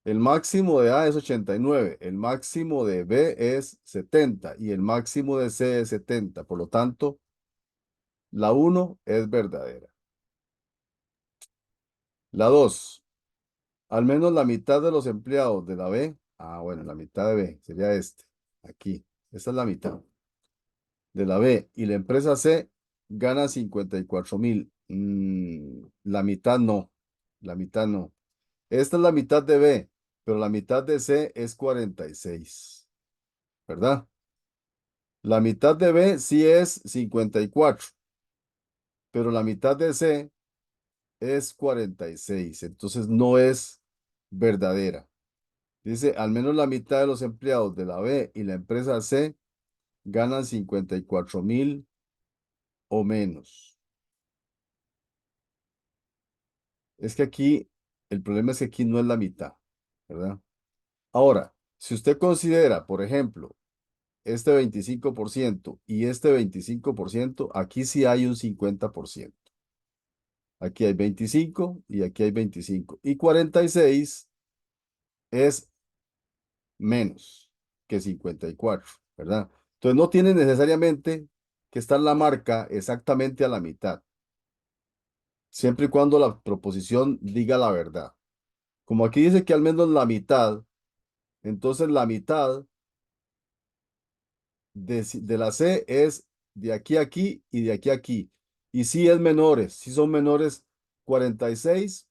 Speaker 1: El máximo de A es 89, el máximo de B es 70 y el máximo de C es 70. Por lo tanto, la 1 es verdadera. La 2, al menos la mitad de los empleados de la B, bueno, la mitad de B sería aquí. Esta es la mitad de la B y la empresa C gana 54,000. La mitad no, la mitad no. Esta es la mitad de B, pero la mitad de C es 46, ¿verdad? La mitad de B sí es 54, pero la mitad de C es 46, entonces no es verdadera. Dice, al menos la mitad de los empleados de la B y la empresa C ganan 54,000 o menos. Es que aquí, el problema es que aquí no es la mitad, ¿verdad? Ahora, si usted considera, por ejemplo, este 25% y este 25%, aquí sí hay un 50%. Aquí hay 25 y aquí hay 25. Y 46 es menos que 54, ¿verdad? Entonces no tiene necesariamente que estar la marca exactamente a la mitad, siempre y cuando la proposición diga la verdad. Como aquí dice que al menos la mitad, entonces la mitad de la C es de aquí a aquí y de aquí a aquí. Y si es menores, si son menores 46,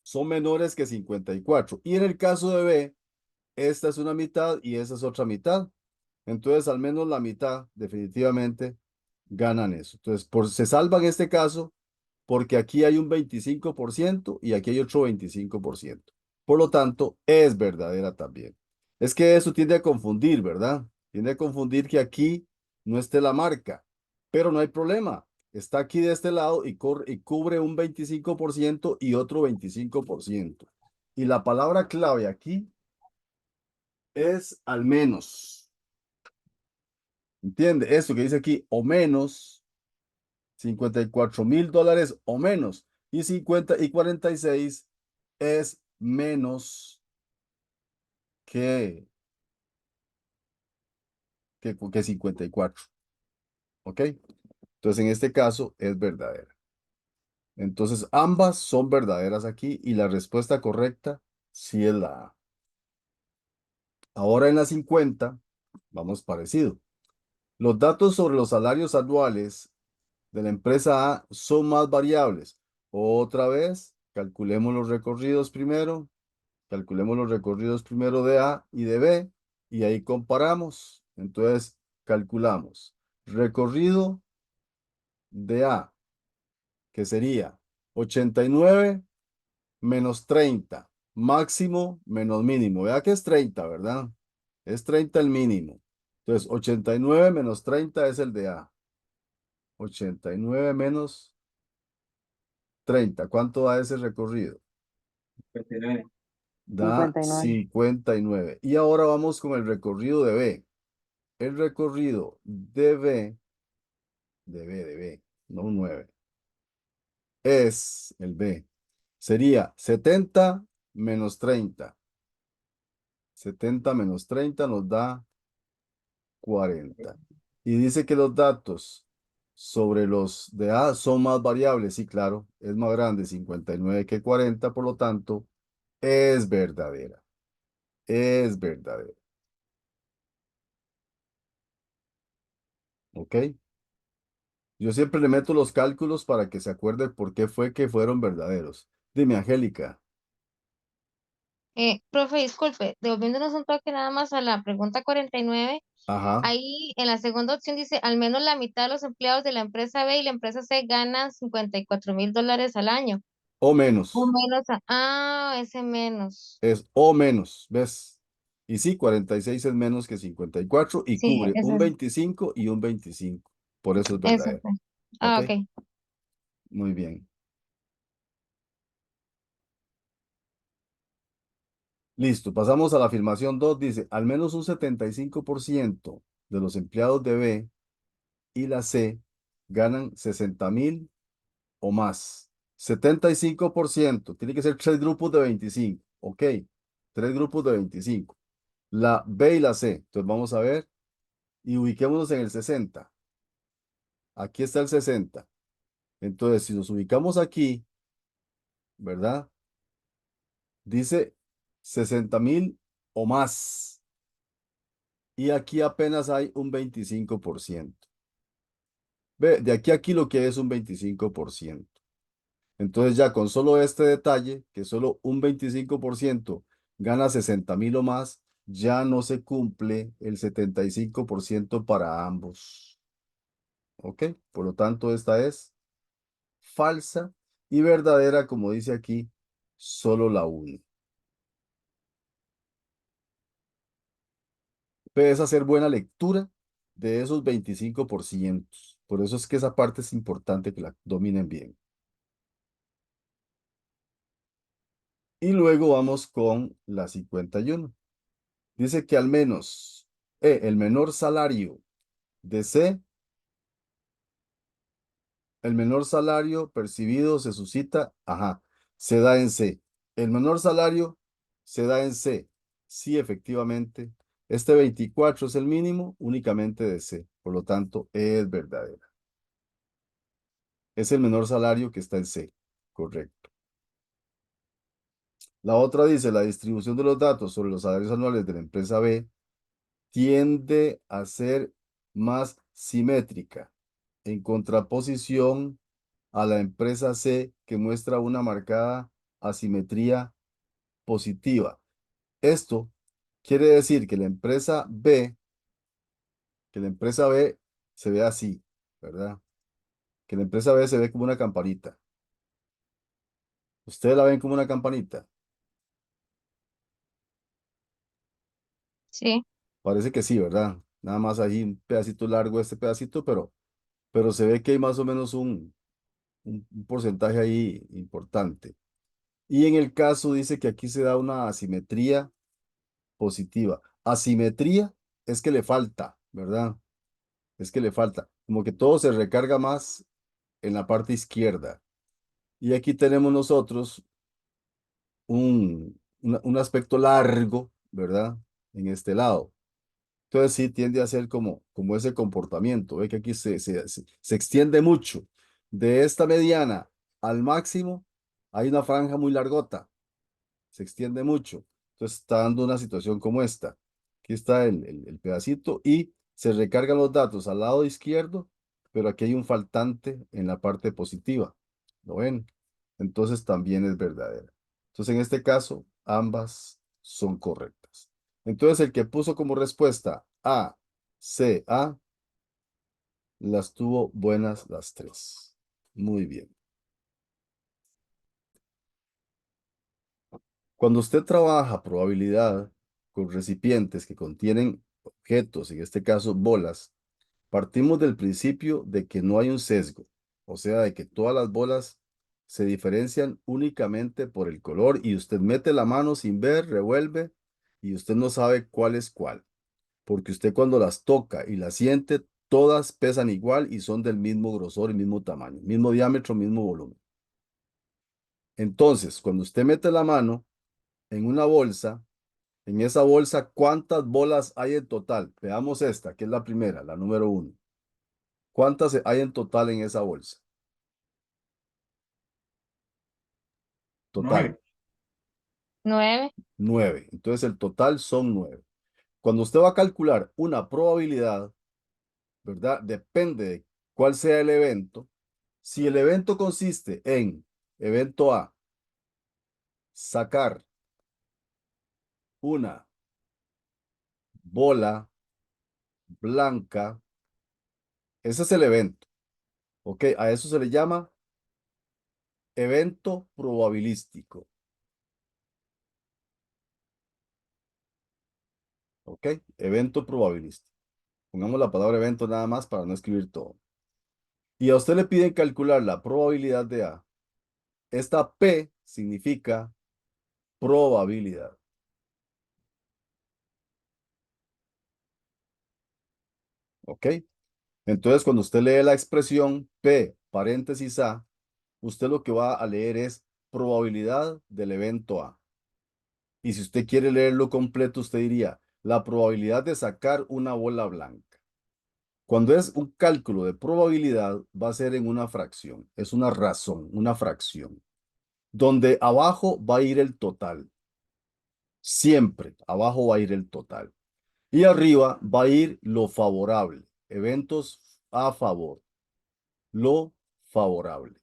Speaker 1: son menores que 54. Y en el caso de B, esta es una mitad y esta es otra mitad. Entonces, al menos la mitad definitivamente ganan eso. Entonces, se salva en este caso porque aquí hay un 25% y aquí hay otro 25%. Por lo tanto, es verdadera también. Es que eso tiende a confundir, ¿verdad? Tiende a confundir que aquí no esté la marca, pero no hay problema. Está aquí de este lado y cubre un 25% y otro 25%. Y la palabra clave aquí es al menos. ¿Entiende? Esto que dice aquí, o menos, 54,000 o menos. Y 50 y 46 es menos que, que 54. ¿Ok? Entonces, en este caso es verdadera. Entonces, ambas son verdaderas aquí y la respuesta correcta sí es la A. Ahora en la 50, vamos parecido. Los datos sobre los salarios anuales de la empresa A son más variables. Otra vez, calculemos los recorridos primero. Calculemos los recorridos primero de A y de B y ahí comparamos. Entonces, calculamos recorrido de A, que sería 89 menos 30, máximo menos mínimo. Vea que es 30, ¿verdad? Es 30 el mínimo. Entonces, 89 menos 30 es el de A. 89 menos 30. ¿Cuánto da ese recorrido?
Speaker 7: 59.
Speaker 1: Da 59. Y ahora vamos con el recorrido de B. El recorrido de B, no un 9, es el B. Sería 70 menos 30. 70 menos 30 nos da 40. Y dice que los datos sobre los de A son más variables. Sí, claro, es más grande 59 que 40, por lo tanto, es verdadera. Es verdadera. ¿Ok? Yo siempre le meto los cálculos para que se acuerde por qué fue que fueron verdaderos. Dime, Angélica.
Speaker 8: Profe, disculpe, devolviéndonos un toque nada más a la pregunta 49,
Speaker 1: Ajá.
Speaker 8: ahí en la segunda opción dice, al menos la mitad de los empleados de la empresa B y la empresa C ganan $54,000 al año.
Speaker 1: O
Speaker 8: O
Speaker 1: menos.
Speaker 8: menos, ese menos.
Speaker 1: Es o menos, ¿ves? Y sí, 46 es menos que 54 y
Speaker 8: Sí,
Speaker 1: cubre
Speaker 8: ese
Speaker 1: un
Speaker 8: es,
Speaker 1: 25 y un 25. Por eso es
Speaker 8: eso
Speaker 1: verdadero.
Speaker 8: fue.
Speaker 1: ¿Ok?
Speaker 8: Ok.
Speaker 1: Muy bien. Listo. Pasamos a la afirmación 2. Dice, al menos un 75% de los empleados de B y la C ganan 60,000 o más. 75%. Tiene que ser tres grupos de 25. ¿Ok? Tres grupos de 25. La B y la C. Entonces vamos a ver y ubiquémonos en el 60. Aquí está el 60. Entonces, si nos ubicamos aquí, ¿verdad? Dice 60,000 o más. Y aquí apenas hay un 25%. Ve, de aquí a aquí lo que es un 25%. Entonces ya con solo este detalle, que solo un 25% gana 60,000 o más, ya no se cumple el 75% para ambos. ¿Ok? Por lo tanto, esta es falsa y verdadera, como dice aquí, solo la una. Puedes hacer buena lectura de esos 25%. Por eso es que esa parte es importante que la dominen bien. Y luego vamos con la 51. Dice que al menos el menor salario de C, el menor salario percibido se suscita, se da en C. El menor salario se da en C. Sí, efectivamente. Este 24 es el mínimo únicamente de C. Por lo tanto, es verdadera. Es el menor salario que está en C. Correcto. La otra dice, la distribución de los datos sobre los salarios anuales de la empresa B tiende a ser más simétrica, en contraposición a la empresa C que muestra una marcada asimetría positiva. Esto quiere decir que la empresa B se ve así, ¿verdad? Que la empresa B se ve como una campanita. ¿Ustedes la ven como una campanita?
Speaker 8: Sí,
Speaker 1: Parece que sí, ¿verdad? Nada más ahí un pedacito largo este pedacito, pero se ve que hay más o menos un porcentaje ahí importante. Y en el caso dice que aquí se da una asimetría positiva. Asimetría es que le falta, ¿verdad? Es que le falta. Como que todo se recarga más en la parte izquierda. Y aquí tenemos nosotros un aspecto largo, ¿verdad? En este lado. Entonces sí tiende a ser como ese comportamiento. Ve que aquí se extiende mucho. De esta mediana al máximo hay una franja muy largota. Se extiende mucho. Entonces está dando una situación como esta. Aquí está el pedacito y se recargan los datos al lado izquierdo, pero aquí hay un faltante en la parte positiva. ¿Lo ven? Entonces también es verdadera. Entonces en este caso, ambas son correctas. Entonces el que puso como respuesta A, C, A, las tuvo buenas las tres. Muy bien. Cuando usted trabaja probabilidad con recipientes que contienen objetos, en este caso bolas, partimos del principio de que no hay un sesgo, o sea, de que todas las bolas se diferencian únicamente por el color y usted mete la mano sin ver, revuelve y usted no sabe cuál es cuál, porque usted cuando las toca y las siente, todas pesan igual y son del mismo grosor y mismo tamaño, mismo diámetro, mismo volumen. Entonces, cuando usted mete la mano en una bolsa, en esa bolsa, ¿cuántas bolas hay en total? Veamos esta, que es la primera, la número 1. ¿Cuántas hay en total en esa bolsa? Total,
Speaker 5: 9.
Speaker 8: 9.
Speaker 1: 9. Entonces el total son 9. Cuando usted va a calcular una probabilidad, ¿verdad? Depende de cuál sea el evento. Si el evento consiste en, evento A, sacar una bola blanca, ese es el evento. ¿Ok? A eso se le llama evento probabilístico. ¿Ok? Evento probabilístico. Pongamos la palabra evento nada más para no escribir todo. Y a usted le piden calcular la probabilidad de A. Esta P significa probabilidad. ¿Ok? Entonces, cuando usted lee la expresión P, paréntesis A, usted lo que va a leer es probabilidad del evento A. Y si usted quiere leerlo completo, usted diría la probabilidad de sacar una bola blanca. Cuando es un cálculo de probabilidad, va a ser en una fracción. Es una razón, una fracción. Donde abajo va a ir el total. Siempre abajo va a ir el total. Y arriba va a ir lo favorable. Eventos a favor. Lo favorable.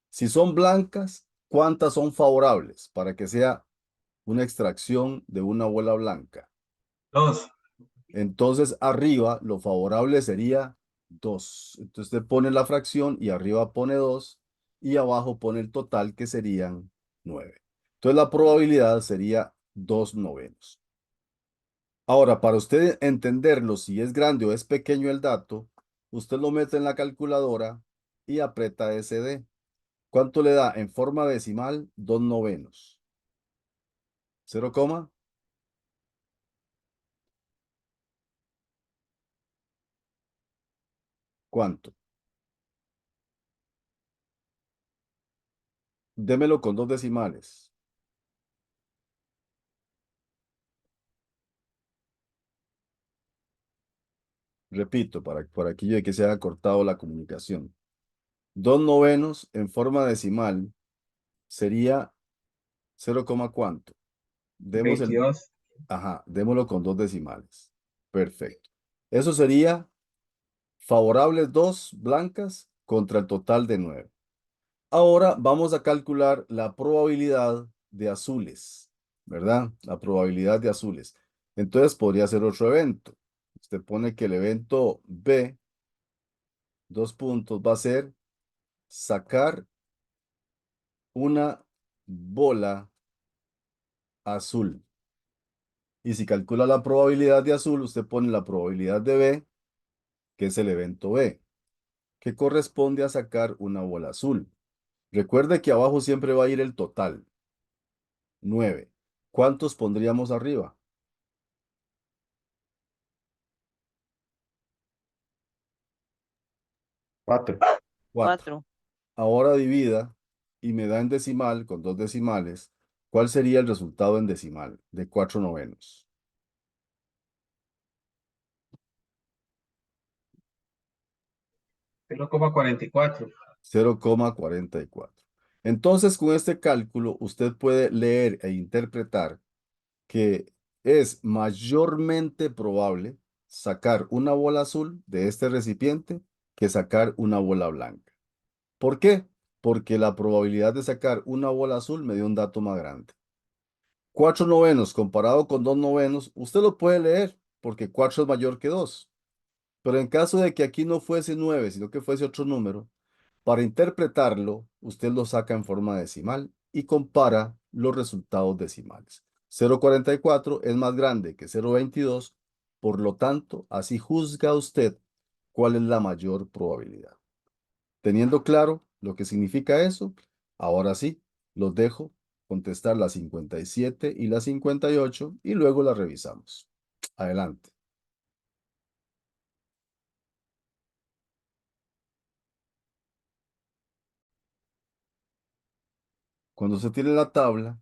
Speaker 1: Si son blancas, ¿cuántas son favorables? Para que sea una extracción de una bola blanca.
Speaker 7: 2.
Speaker 1: Entonces arriba lo favorable sería 2. Entonces usted pone la fracción y arriba pone 2 y abajo pone el total que serían 9. Entonces la probabilidad sería 2/9. Ahora, para usted entenderlo, si es grande o es pequeño el dato, usted lo mete en la calculadora y aprieta SD. ¿Cuánto le da en forma decimal? 2/9. 0, ¿cuánto? Démelo con 2 decimales. Repito, para aquello de que se haya cortado la comunicación. 2/9 en forma decimal sería 0, ¿cuánto? Demos
Speaker 7: 22.
Speaker 1: Ajá, démoslo con 2 decimales. Perfecto. Eso sería favorables 2 blancas contra el total de 9. Ahora vamos a calcular la probabilidad de azules, ¿verdad? La probabilidad de azules. Entonces podría ser otro evento. Usted pone que el evento B, 2 puntos, va a ser sacar una bola azul. Y si calcula la probabilidad de azul, usted pone la probabilidad de B, que es el evento B, que corresponde a sacar una bola azul. Recuerde que abajo siempre va a ir el total. 9. ¿Cuántos pondríamos arriba?
Speaker 6: 4.
Speaker 1: 4. Ahora divida y me da en decimal con 2 decimales. ¿Cuál sería el resultado en decimal de 4/9?
Speaker 7: 0,44.
Speaker 1: 0,44. Entonces, con este cálculo, usted puede leer e interpretar que es mayormente probable sacar una bola azul de este recipiente que sacar una bola blanca. ¿Por qué? Porque la probabilidad de sacar una bola azul me dio un dato más grande. 4 novenos comparado con 2 novenos, usted lo puede leer porque 4 es mayor que 2. Pero en caso de que aquí no fuese 9, sino que fuese otro número, para interpretarlo, usted lo saca en forma decimal y compara los resultados decimales. 0,44 es más grande que 0,22, por lo tanto, así juzga usted cuál es la mayor probabilidad. Teniendo claro lo que significa eso, ahora sí, los dejo contestar la 57 y la 58 y luego la revisamos. Adelante. Cuando se tiene la tabla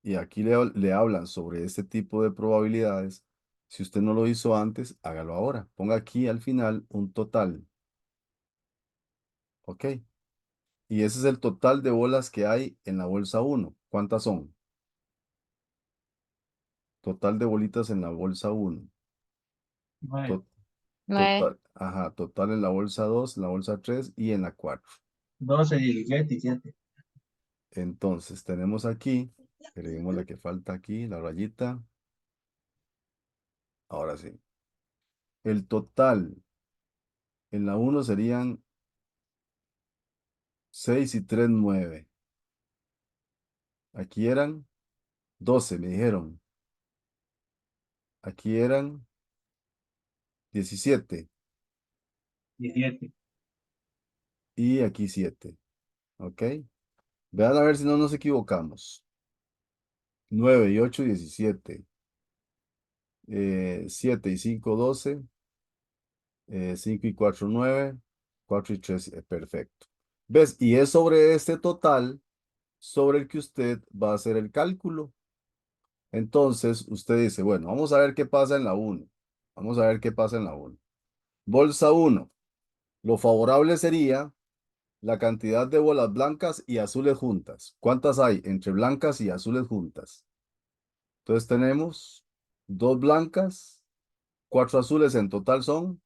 Speaker 1: y aquí le hablan sobre este tipo de probabilidades, si usted no lo hizo antes, hágalo ahora. Ponga aquí al final un total. ¿Ok? Y ese es el total de bolas que hay en la bolsa 1. ¿Cuántas son? Total de bolitas en la bolsa 1.
Speaker 7: 9.
Speaker 8: Nueve.
Speaker 1: Total en la bolsa 2, en la bolsa 3 y en la 4.
Speaker 7: 12, 17 y 7.
Speaker 1: Entonces tenemos aquí, agreguemos la que falta aquí, la rayita. Ahora sí. El total en la 1 serían 6 y 3, 9. Aquí eran 12, me dijeron. Aquí eran 17
Speaker 7: 17.
Speaker 1: y aquí 7. ¿Ok? Vean a ver si no nos equivocamos. 9 y 8, 17. 7 y 5, 12. 5 y 4, 9. 4 y 3, perfecto. ¿Ves? Y es sobre este total sobre el que usted va a hacer el cálculo. Entonces, usted dice, bueno, vamos a ver qué pasa en la 1. Vamos a ver qué pasa en la 1. Bolsa 1. Lo favorable sería la cantidad de bolas blancas y azules juntas. ¿Cuántas hay entre blancas y azules juntas? Entonces tenemos 2 blancas, 4 azules, en total son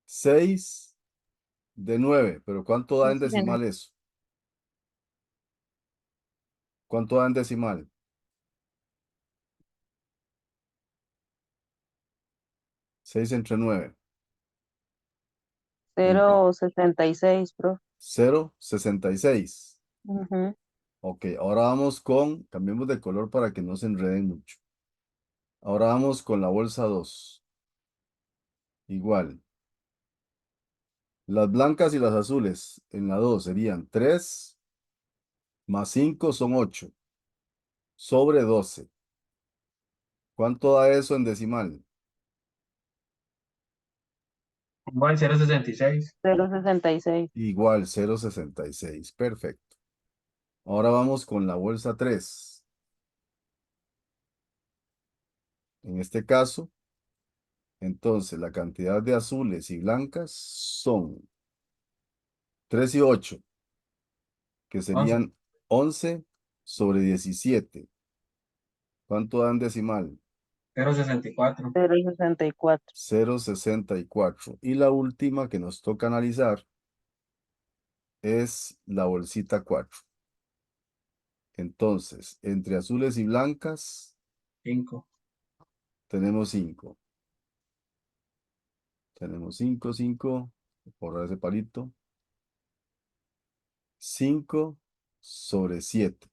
Speaker 1: 6 de 9. Pero ¿cuánto da en decimal eso? ¿Cuánto da en decimal? 6 entre 9.
Speaker 4: 0,66, bro.
Speaker 1: 0,66.
Speaker 4: Ujú.
Speaker 1: Ok, ahora vamos cambiemos de color para que no se enreden mucho. Ahora vamos con la bolsa 2. Igual. Las blancas y las azules en la 2 serían 3 más 5 son 8 sobre 12. ¿Cuánto da eso en decimal?
Speaker 7: Igual 0,66.
Speaker 4: 0,66.
Speaker 1: Igual 0,66. Perfecto. Ahora vamos con la bolsa 3. En este caso, entonces la cantidad de azules y blancas son 3 y 8, que
Speaker 7: 11.
Speaker 1: serían 11 sobre 17. ¿Cuánto da en decimal?
Speaker 7: 0,64.
Speaker 4: 0,64.
Speaker 1: 0,64. Y la última que nos toca analizar es la bolsita 4. Entonces, entre azules y blancas
Speaker 7: 5.
Speaker 1: tenemos 5. Tenemos 5, 5. Borrar ese palito. 5 sobre 7.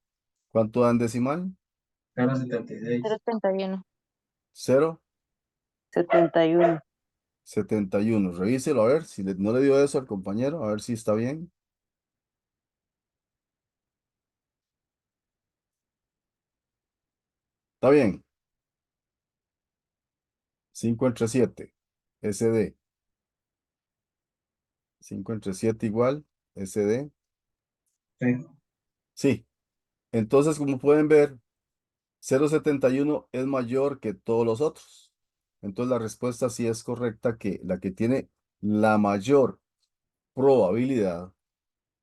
Speaker 1: ¿Cuánto da en decimal?
Speaker 7: 0,76.
Speaker 8: 0,71.
Speaker 1: 0,
Speaker 4: 71.
Speaker 1: 71. Revíselo a ver si no le dio eso al compañero, a ver si está bien. Está bien. 5 entre 7. SD. 5 entre 7 igual. SD.
Speaker 7: Sí.
Speaker 1: Sí. Entonces, como pueden ver, 0,71 es mayor que todos los otros. Entonces, la respuesta sí es correcta, que la que tiene la mayor probabilidad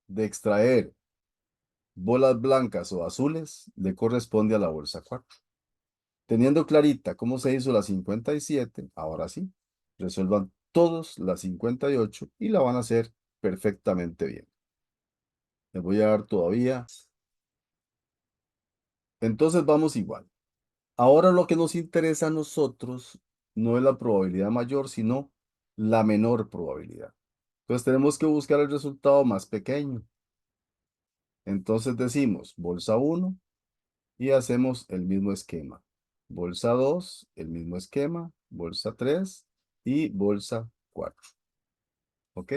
Speaker 1: de extraer bolas blancas o azules le corresponde a la bolsa 4. Teniendo clarita cómo se hizo la 57, ahora sí, resuelvan todos la 58 y la van a hacer perfectamente bien. Les voy a dar todavía. Entonces vamos igual. Ahora lo que nos interesa a nosotros no es la probabilidad mayor, sino la menor probabilidad. Entonces tenemos que buscar el resultado más pequeño. Entonces decimos bolsa 1 y hacemos el mismo esquema. Bolsa 2, el mismo esquema. Bolsa 3 y bolsa 4. ¿Ok?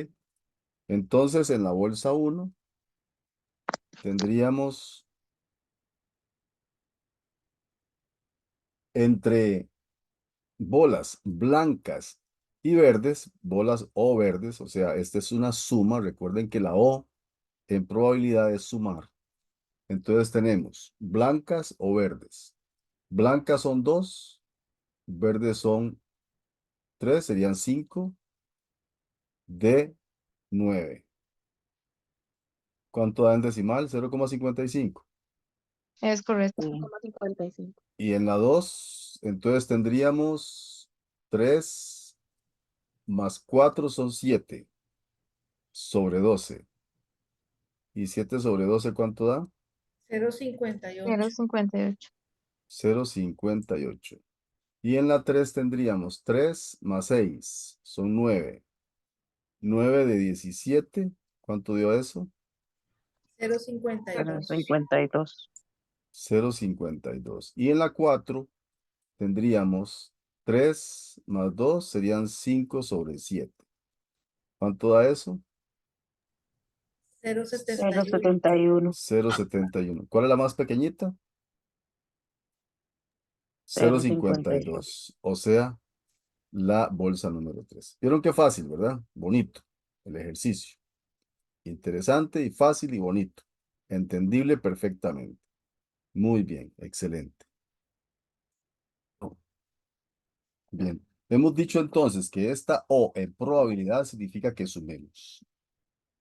Speaker 1: Entonces en la bolsa 1 tendríamos entre bolas blancas y verdes, bolas O verdes, o sea, esta es una suma. Recuerden que la O en probabilidad es sumar. Entonces tenemos blancas o verdes. Blancas son 2, verdes son 3, serían 5 de 9. ¿Cuánto da en decimal? 0,55.
Speaker 8: Es correcto.
Speaker 2: 55.
Speaker 1: Y en la 2, entonces tendríamos 3 más 4 son 7 sobre 12. ¿Y 7 sobre 12 cuánto da?
Speaker 8: 0,58.
Speaker 1: 0,58. Y en la 3 tendríamos 3 más 6 son 9. 9 de 17. ¿Cuánto dio eso?
Speaker 4: 0,52.
Speaker 1: 0,52. Y en la 4 tendríamos 3 más 2 serían 5 sobre 7. ¿Cuánto da eso?
Speaker 4: 0,71.
Speaker 1: 0,71. ¿Cuál es la más pequeñita? 0,52. O sea, la bolsa número 3. ¿Vieron qué fácil, verdad? Bonito el ejercicio. Interesante y fácil y bonito. Entendible perfectamente. Muy bien, excelente. Bien, hemos dicho entonces que esta O en probabilidad significa que sumemos.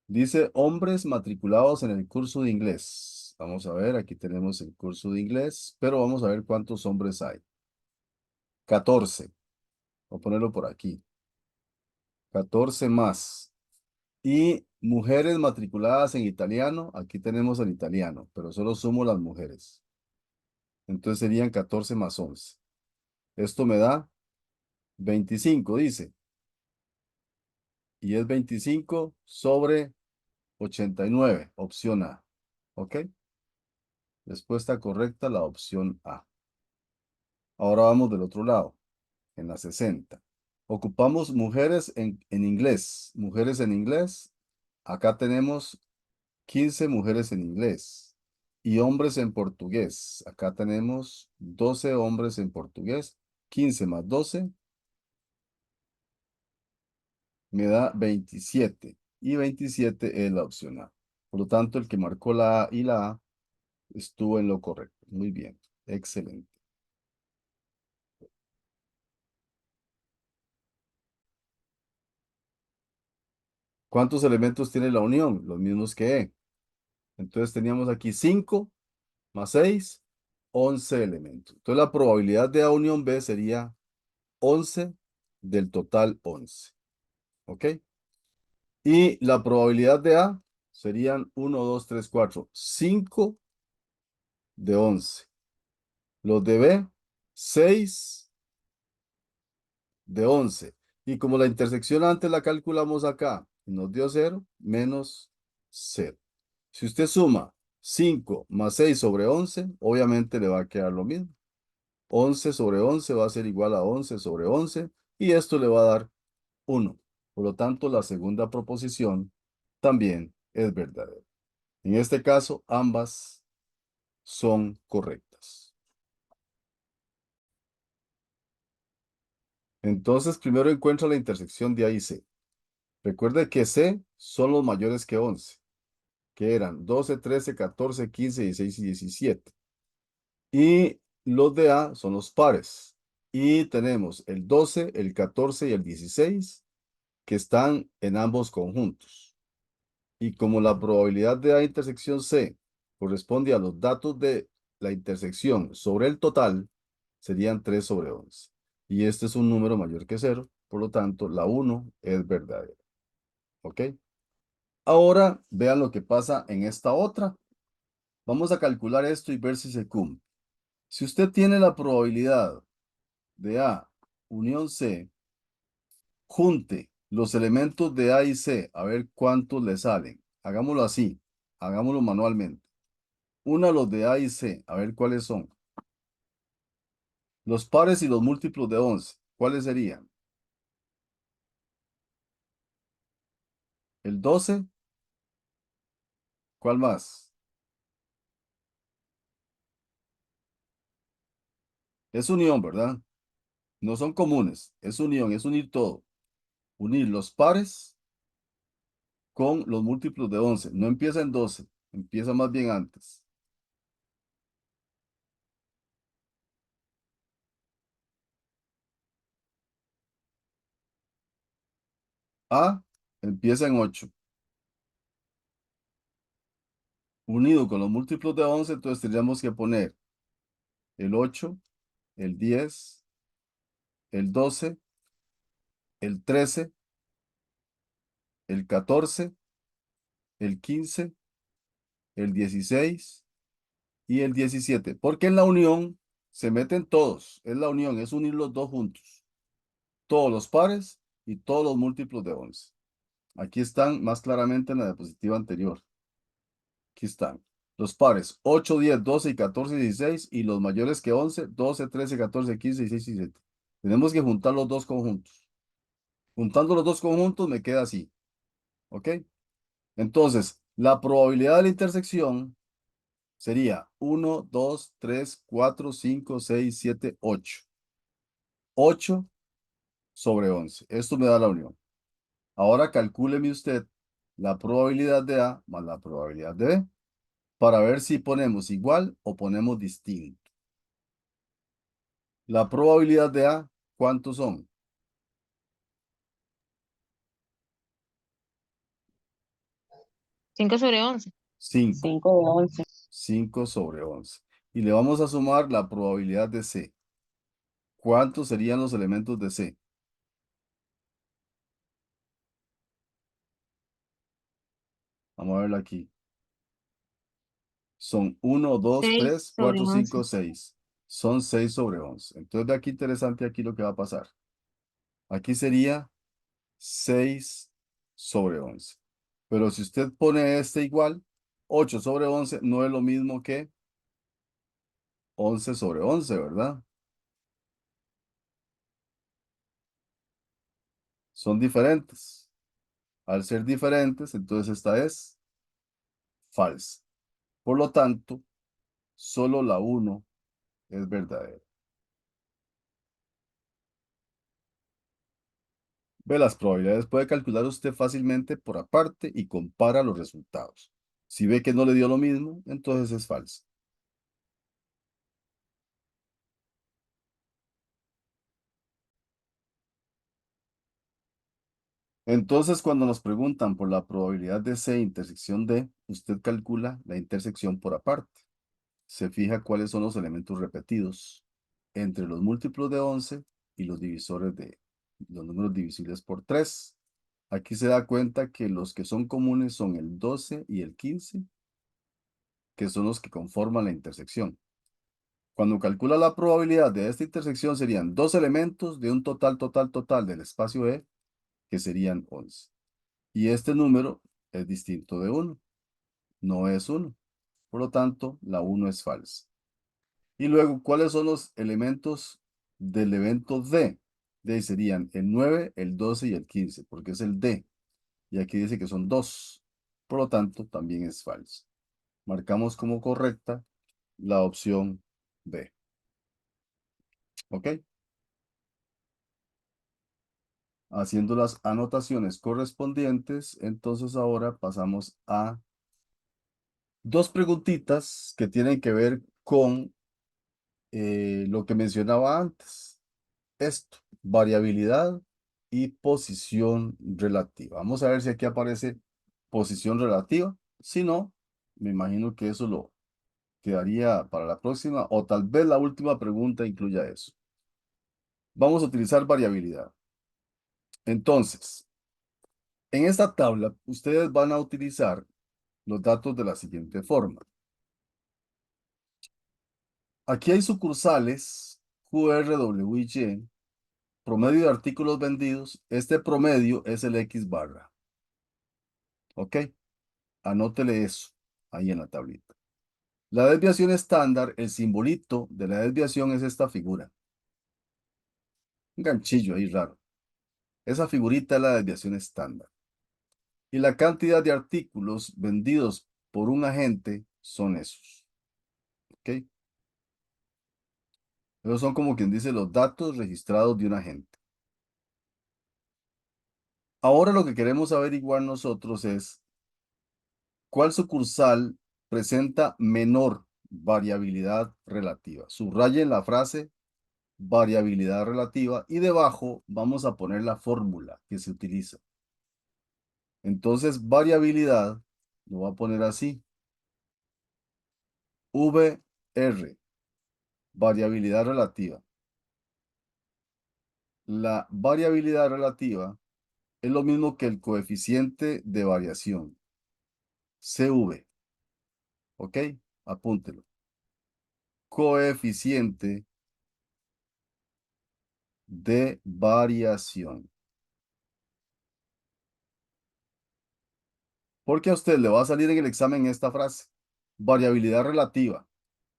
Speaker 1: Dice hombres matriculados en el curso de inglés. Vamos a ver, aquí tenemos el curso de inglés, pero vamos a ver cuántos hombres hay. 14. Voy a ponerlo por aquí. 14 más. Y mujeres matriculadas en italiano, aquí tenemos el italiano, pero solo sumo las mujeres. Entonces serían 14 más 11. Esto me da 25, dice. Y es 25 sobre 89, opción A. ¿Ok? Respuesta correcta, la opción A. Ahora vamos del otro lado, en la 60. Ocupamos mujeres en inglés. Mujeres en inglés. Acá tenemos 15 mujeres en inglés. Y hombres en portugués. Acá tenemos 12 hombres en portugués. 15 más 12 me da 27. Y 27 es la opción A. Por lo tanto, el que marcó la A y la A estuvo en lo correcto. Muy bien. Excelente. ¿Cuántos elementos tiene la unión? Los mismos que E. Entonces teníamos aquí 5 más 6, 11 elementos. Entonces la probabilidad de A unión B sería 11 del total 11. ¿Ok? Y la probabilidad de A serían 1, 2, 3, 4, 5 de 11. Los de B, 6 de 11. Y como la intersección antes la calculamos acá, y nos dio 0, menos 0. Si usted suma 5 más 6 sobre 11, obviamente le va a quedar lo mismo. 11 sobre 11 va a ser igual a 11 sobre 11 y esto le va a dar 1. Por lo tanto, la segunda proposición también es verdadera. En este caso, ambas son correctas. Entonces, primero encuentra la intersección de A y C. Recuerde que C son los mayores que 11, que eran 12, 13, 14, 15, 16 y 17. Y los de A son los pares. Y tenemos el 12, el 14 y el 16 que están en ambos conjuntos. Y como la probabilidad de A intersección C corresponde a los datos de la intersección sobre el total, serían 3 sobre 11. Y este es un número mayor que 0, Por lo tanto, la 1 es verdadera. ¿Ok? Ahora, vean lo que pasa en esta otra. Vamos a calcular esto y ver si se cumple. Si usted tiene la probabilidad de A unión C, junte los elementos de A y C, a ver cuántos le salen. Hagámoslo así, hagámoslo manualmente. Una los de A y C, a ver cuáles son. Los pares y los múltiplos de 11, ¿cuáles serían? El 12, ¿cuál más? Es unión, ¿verdad? No son comunes, es unión, es unir todo. Unir los pares con los múltiplos de 11. No empieza en 12, empieza más bien antes. A empieza en 8. Unido con los múltiplos de 11, entonces tendríamos que poner el 8, el 10, el 12, el 13, el 14, el 15, el 16 y el 17. Porque en la unión se meten todos. Es la unión, es unir los dos juntos. Todos los pares y todos los múltiplos de 11. Aquí están más claramente en la diapositiva anterior. Aquí están. Los pares 8, 10, 12 y 14 y 16 y los mayores que 11, 12, 13, 14, 15, 16 y 17. Tenemos que juntar los dos conjuntos. Juntando los dos conjuntos me queda así. ¿Ok? Entonces, la probabilidad de la intersección sería 1, 2, 3, 4, 5, 6, 7, 8. 8 sobre 11. Esto me da la unión. Ahora calcúleme usted la probabilidad de A más la probabilidad de B para ver si ponemos igual o ponemos distinto. La probabilidad de A, ¿cuántos son?
Speaker 8: 5 sobre 11.
Speaker 1: 5.
Speaker 4: 5 de 11.
Speaker 1: 5 sobre 11. Y le vamos a sumar la probabilidad de C. ¿Cuántos serían los elementos de C? Vamos a verlo aquí. Son 1, 2,
Speaker 8: 6
Speaker 1: 3,
Speaker 8: sobre
Speaker 1: 4, 5,
Speaker 8: 11.
Speaker 1: 6. Son 6 sobre 11. Entonces, de aquí interesante aquí lo que va a pasar. Aquí sería 6 sobre 11. Pero si usted pone este igual, 8 sobre 11 no es lo mismo que 11 sobre 11, ¿verdad? Son diferentes. Al ser diferentes, entonces esta es falsa. Por lo tanto, solo la 1 es verdadera. Ve las probabilidades, puede calcular usted fácilmente por aparte y compara los resultados. Si ve que no le dio lo mismo, entonces es falso. Entonces, cuando nos preguntan por la probabilidad de C intersección D, usted calcula la intersección por aparte. Se fija cuáles son los elementos repetidos entre los múltiplos de 11 y los divisores de los números divisibles por 3. Aquí se da cuenta que los que son comunes son el 12 y el 15, que son los que conforman la intersección. Cuando calcula la probabilidad de esta intersección serían dos elementos de un total del espacio E, que serían 11. Y este número es distinto de 1, no es 1. Por lo tanto, la 1 es falsa. Y luego, ¿cuáles son los elementos del evento D? D serían el 9, el 12 y el 15, porque es el D. Y aquí dice que son 2. Por lo tanto, también es falso. Marcamos como correcta la opción B. ¿Ok? Haciendo las anotaciones correspondientes, entonces ahora pasamos a dos preguntitas que tienen que ver con lo que mencionaba antes. Esto, variabilidad y posición relativa. Vamos a ver si aquí aparece posición relativa. Si no, me imagino que eso lo quedaría para la próxima o tal vez la última pregunta incluya eso. Vamos a utilizar variabilidad. Entonces, en esta tabla, ustedes van a utilizar los datos de la siguiente forma. Aquí hay sucursales QRWY, promedio de artículos vendidos. Este promedio es el X barra. ¿Ok? Anótele eso ahí en la tablita. La desviación estándar, el simbolito de la desviación es esta figura. Un ganchillo ahí raro. Esa figurita es la desviación estándar. Y la cantidad de artículos vendidos por un agente son esos. ¿Ok? Esos son como quien dice los datos registrados de un agente. Ahora lo que queremos averiguar nosotros es cuál sucursal presenta menor variabilidad relativa. Subrayen la frase variabilidad relativa y debajo vamos a poner la fórmula que se utiliza. Entonces, variabilidad, lo voy a poner así. VR, variabilidad relativa. La variabilidad relativa es lo mismo que el coeficiente de variación. CV. ¿Ok? Apúntelo. Coeficiente de variación. Porque a usted le va a salir en el examen esta frase. Variabilidad relativa.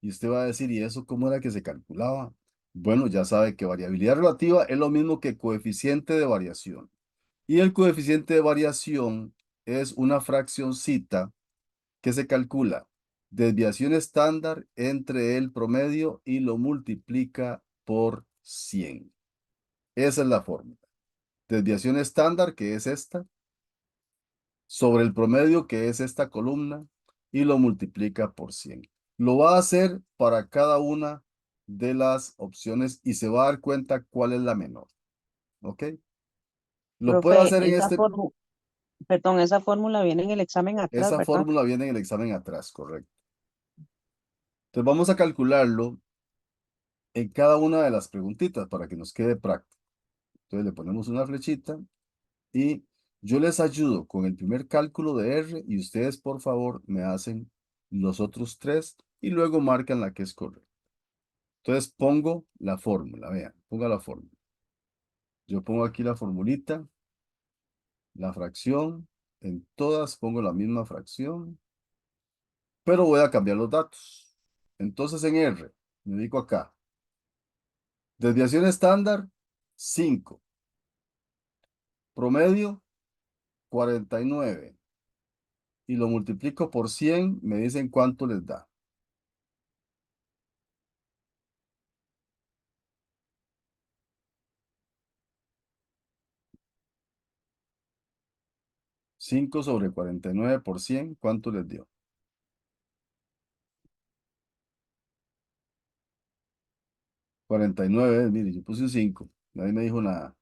Speaker 1: Y usted va a decir, ¿y eso cómo era que se calculaba? Bueno, ya sabe que variabilidad relativa es lo mismo que coeficiente de variación. Y el coeficiente de variación es una fraccioncita que se calcula desviación estándar entre el promedio y lo multiplica por 100. Esa es la fórmula. Desviación estándar, que es esta, sobre el promedio, que es esta columna, y lo multiplica por 100. Lo va a hacer para cada una de las opciones y se va a dar cuenta cuál es la menor. ¿Ok? Lo puede
Speaker 4: Profe,
Speaker 1: hacer en
Speaker 4: perdón, esa fórmula viene en el examen atrás,
Speaker 1: esa
Speaker 4: ¿verdad?
Speaker 1: fórmula viene en el examen atrás, correcto. Entonces vamos a calcularlo en cada una de las preguntitas para que nos quede práctico. Entonces le ponemos una flechita y yo les ayudo con el primer cálculo de R y ustedes por favor me hacen los otros tres y luego marcan la que es correcta. Entonces pongo la fórmula, vean, ponga la fórmula. Yo pongo aquí la formulita, la fracción, en todas pongo la misma fracción, pero voy a cambiar los datos. Entonces en R, me dedico acá. Desviación estándar, 5. Promedio, 49. Y lo multiplico por 100, me dicen cuánto les da. Cinco sobre 49 por 100, ¿cuánto les dio? 49, mire, yo puse un 5. Nadie me dijo nada.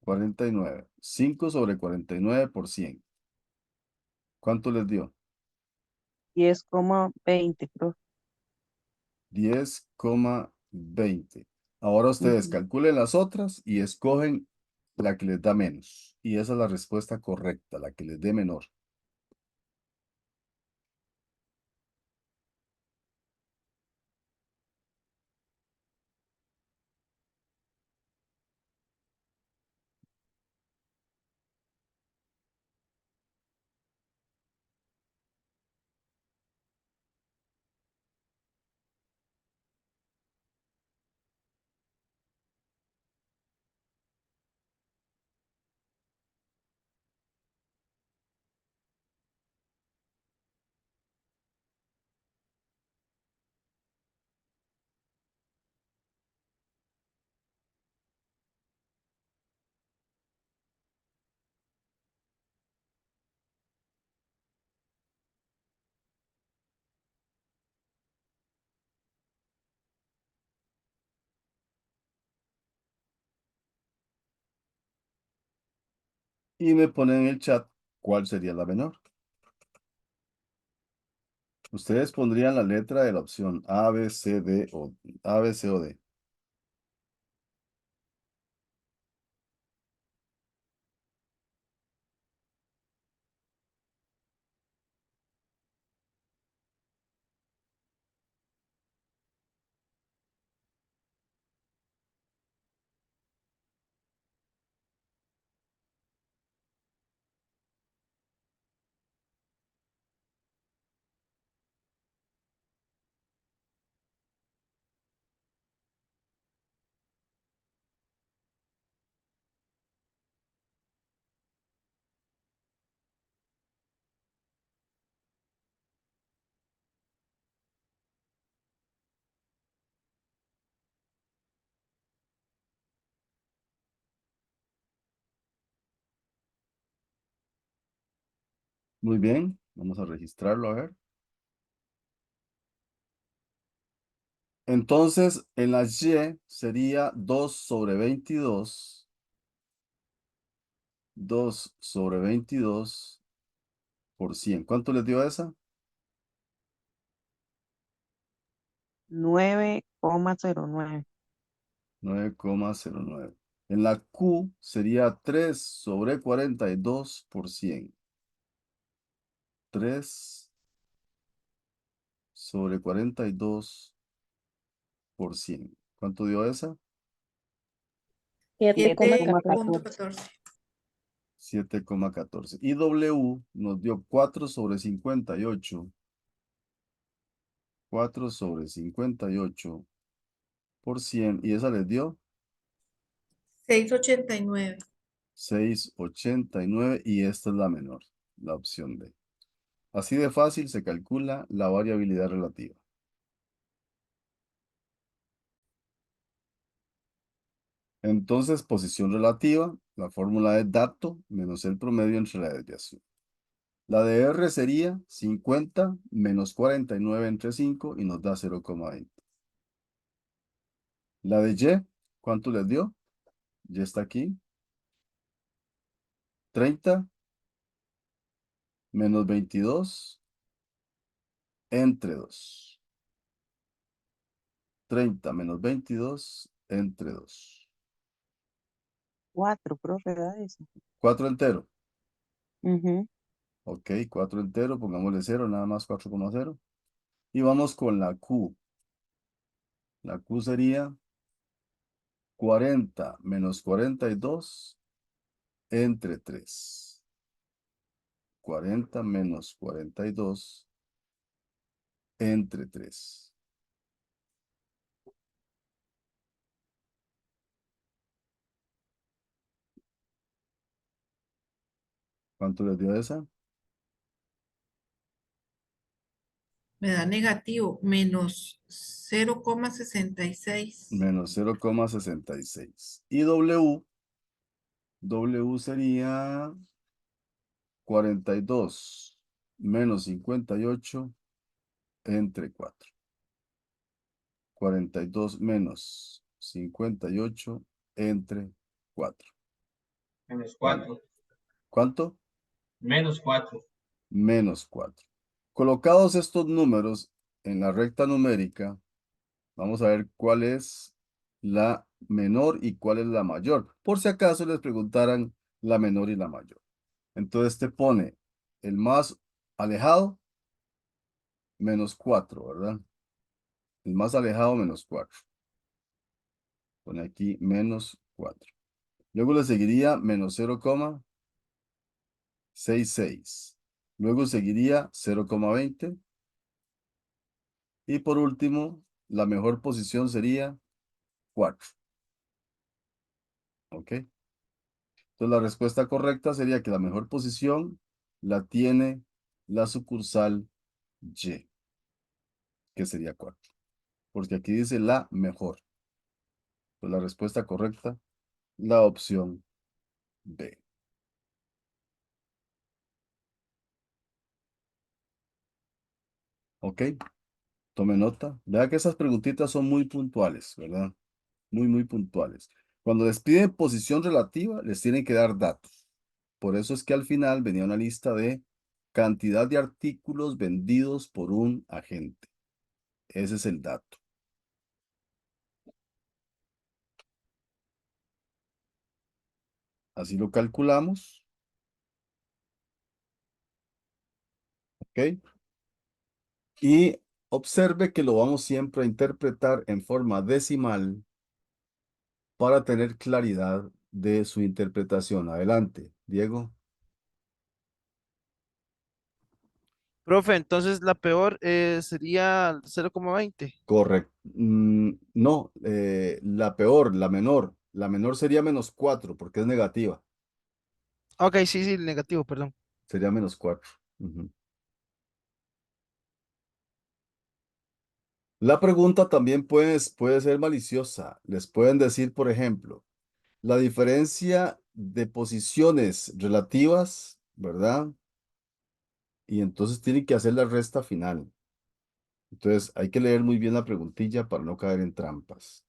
Speaker 1: 49. 5 sobre 49 por 100. ¿Cuánto les dio?
Speaker 4: 10,20, profe.
Speaker 1: 10,20. Ahora ustedes
Speaker 4: Ujú.
Speaker 1: calculen las otras y escogen la que les da menos. Y esa es la respuesta correcta, la que les dé menor. Y me ponen en el chat cuál sería la menor. Ustedes pondrían la letra de la opción A, B, C, D o A, B, C o D. Muy bien, vamos a registrarlo a ver. Entonces, en la Y sería 2 sobre 22. 2 sobre 22 por 100. ¿Cuánto les dio esa?
Speaker 4: 9,09.
Speaker 1: 9,09. En la Q sería 3 sobre 42 por 100. 3 sobre 42 por 100. ¿Cuánto dio esa?
Speaker 2: 7,14.
Speaker 1: 7,14. Y W nos dio 4 sobre 58. 4 sobre 58 por 100. ¿Y esa les dio?
Speaker 2: 6,89.
Speaker 1: 6,89. Y esta es la menor, la opción D. Así de fácil se calcula la variabilidad relativa. Entonces, posición relativa, la fórmula es dato menos el promedio entre la desviación. La de R sería 50 menos 49 entre 5 y nos da 0,20. La de Y, ¿cuánto les dio? Y está aquí. 30 menos 22 entre 2. 30 menos 22 entre 2.
Speaker 4: 4, profe, da eso.
Speaker 1: 4 entero.
Speaker 4: Ujú.
Speaker 1: Ok, 4 entero, pongámosle 0, nada más 4,0. Y vamos con la Q. La Q sería 40 menos 42 entre 3. 40 menos 42 entre 3. ¿Cuánto les dio esa?
Speaker 2: Me da negativo, menos 0,66.
Speaker 1: Menos 0,66. Y W sería 42 menos 58 entre 4. 42 menos 58 entre 4.
Speaker 7: Menos 4.
Speaker 1: ¿Cuánto?
Speaker 7: Menos 4.
Speaker 1: Menos 4. Colocados estos números en la recta numérica, vamos a ver cuál es la menor y cuál es la mayor. Por si acaso les preguntaran la menor y la mayor. Entonces te pone el más alejado, menos 4, ¿verdad? El más alejado, menos 4. Pone aquí menos 4. Luego le seguiría menos 0,66. Luego seguiría 0,20. Y por último, la mejor posición sería 4. ¿Ok? Entonces la respuesta correcta sería que la mejor posición la tiene la sucursal Y, que sería 4. Porque aquí dice la mejor. Pues la respuesta correcta, la opción B. ¿Ok? Tome nota. Vea que esas preguntitas son muy puntuales, ¿verdad? Muy, muy puntuales. Cuando les piden posición relativa, les tienen que dar datos. Por eso es que al final venía una lista de cantidad de artículos vendidos por un agente. Ese es el dato. Así lo calculamos. ¿Ok? Y observe que lo vamos siempre a interpretar en forma decimal para tener claridad de su interpretación. Adelante, Diego.
Speaker 3: Profe, entonces la peor sería 0,20.
Speaker 1: Correcto. No, la peor, la menor. La menor sería menos 4 porque es negativa.
Speaker 3: Ok, sí, sí, negativo, perdón.
Speaker 1: Sería menos 4. Ujú. La pregunta también puede ser maliciosa. Les pueden decir, por ejemplo, la diferencia de posiciones relativas, ¿verdad? y entonces tiene que hacer la resta final. Entonces hay que leer muy bien la preguntilla para no caer en trampas.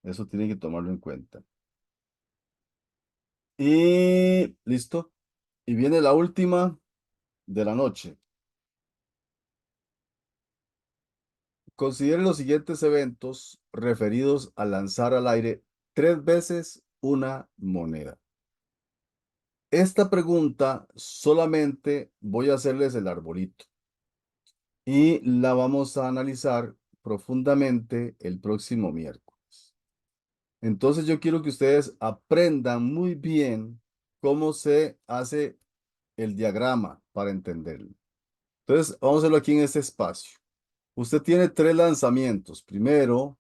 Speaker 1: Eso tiene que tomarlo en cuenta. Y listo. Y viene la última de la noche. Considere los siguientes eventos referidos a lanzar al aire 3 veces una moneda. Esta pregunta solamente voy a hacerles el arbolito y la vamos a analizar profundamente el próximo miércoles. Entonces yo quiero que ustedes aprendan muy bien cómo se hace el diagrama para entenderlo. Entonces vamos a hacerlo aquí en este espacio. Usted tiene 3 lanzamientos. Primero,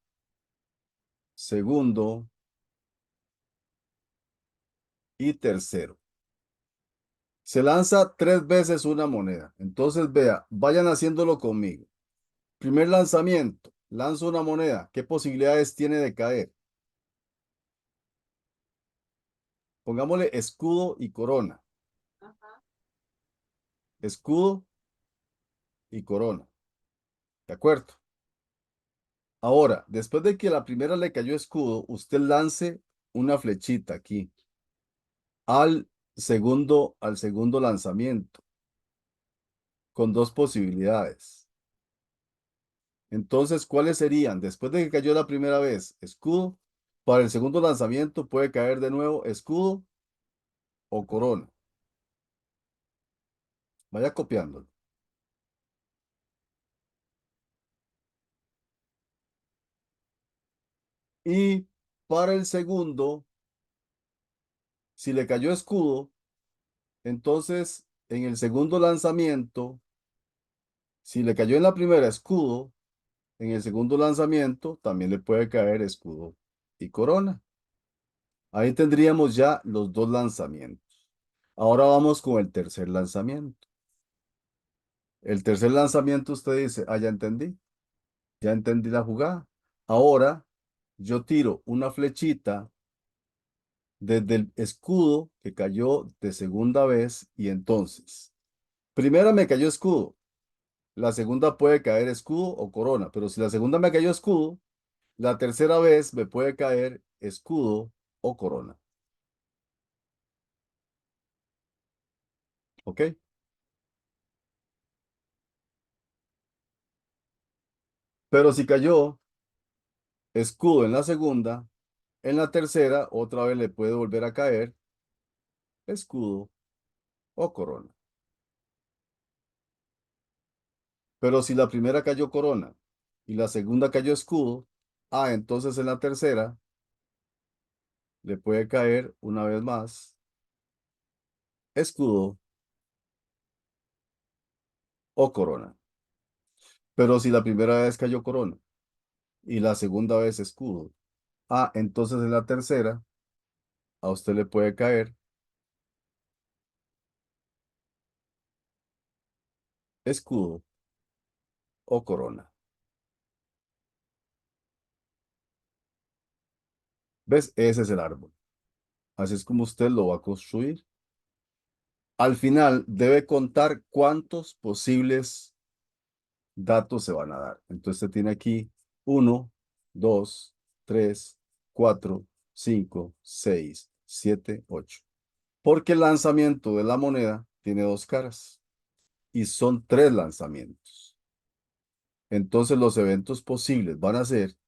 Speaker 1: segundo y tercero. Se lanza 3 veces una moneda. Entonces, vea, vayan haciéndolo conmigo. Primer lanzamiento, lanzo una moneda. ¿Qué posibilidades tiene de caer? Pongámosle escudo y corona. Escudo y corona. ¿De acuerdo? Ahora, después de que la primera le cayó escudo, usted lance una flechita aquí al segundo lanzamiento con 2 posibilidades. Entonces, ¿cuáles serían? Después de que cayó la primera vez, escudo. Para el segundo lanzamiento puede caer de nuevo escudo o corona. Vaya copiándolo. Y para el segundo, si le cayó escudo, entonces en el segundo lanzamiento, si le cayó en la primera escudo, en el segundo lanzamiento también le puede caer escudo y corona. Ahí tendríamos ya los 2 lanzamientos. Ahora vamos con el tercer lanzamiento. El tercer lanzamiento usted dice, ya entendí la jugada. Ahora yo tiro una flechita desde el escudo que cayó de segunda vez y entonces, primera me cayó escudo, la segunda puede caer escudo o corona, pero si la segunda me cayó escudo, la tercera vez me puede caer escudo o corona. ¿Ok? Pero si cayó escudo en la segunda, en la tercera otra vez le puede volver a caer escudo o corona. Pero si la primera cayó corona y la segunda cayó escudo, entonces en la tercera le puede caer una vez más escudo o corona. Pero si la primera vez cayó corona y la segunda vez escudo, entonces en la tercera a usted le puede caer escudo o corona. ¿Ves? Ese es el árbol. Así es como usted lo va a construir. Al final debe contar cuántos posibles datos se van a dar. Entonces usted tiene aquí 1, 2, 3, 4, 5, 6, 7, 8. Porque el lanzamiento de la moneda tiene 2 caras y son 3 lanzamientos. Entonces los eventos posibles van a ser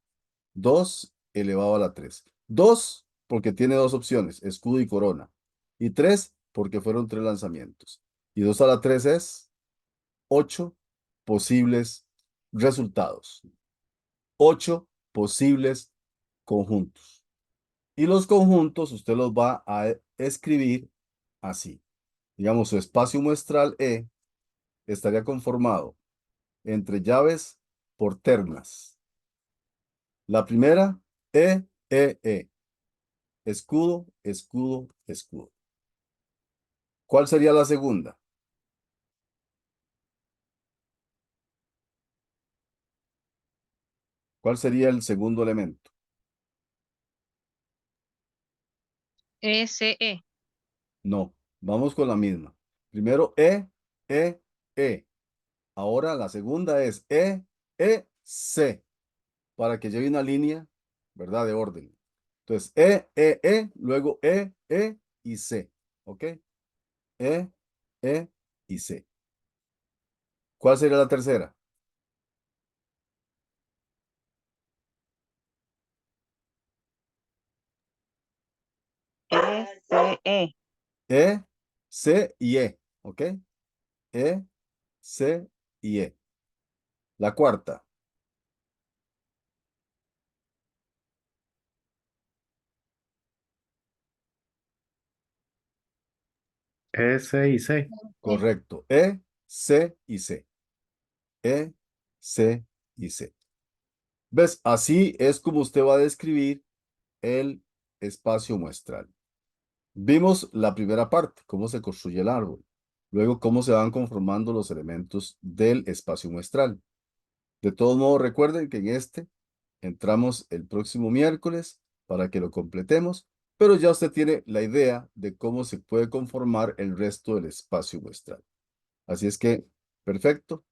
Speaker 1: 2 elevado a la 3. 2 porque tiene 2 opciones, escudo y corona. Y 3 porque fueron 3 lanzamientos. Y 2 a la 3 es 8 posibles resultados. 8 posibles conjuntos. Y los conjuntos usted los va a escribir así. Digamos, su espacio muestral E estaría conformado entre llaves por ternas. La primera, E, E, E. Escudo, escudo, escudo. ¿Cuál sería la segunda? ¿Cuál sería el segundo elemento?
Speaker 5: SE.
Speaker 1: No, vamos con la misma. Primero E, E. Ahora la segunda es E, E, C, para que lleve una línea, ¿verdad? De orden. Entonces, E, luego E y C, ¿ok? E y C. ¿Cuál sería la tercera?
Speaker 4: E.
Speaker 1: E, C y E, ¿ok? E, C y E. La cuarta.
Speaker 6: S y C.
Speaker 1: Correcto. E, C y C. E, C y C. ¿Ves? Así es como usted va a describir el espacio muestral. Vimos la primera parte, cómo se construye el árbol. Luego, cómo se van conformando los elementos del espacio muestral. De todos modos, recuerden que en este entramos el próximo miércoles para que lo completemos, pero ya usted tiene la idea de cómo se puede conformar el resto del espacio muestral. Así es que, perfecto.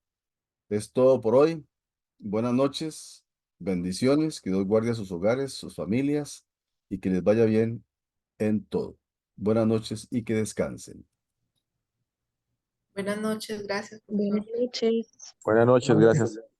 Speaker 1: Es todo por hoy. Buenas noches, bendiciones, que Dios guarde a sus hogares, sus familias y que les vaya bien en todo. Buenas noches y que descansen.
Speaker 2: Buenas noches, gracias.
Speaker 4: Buenas noches.
Speaker 9: Buenas noches, gracias.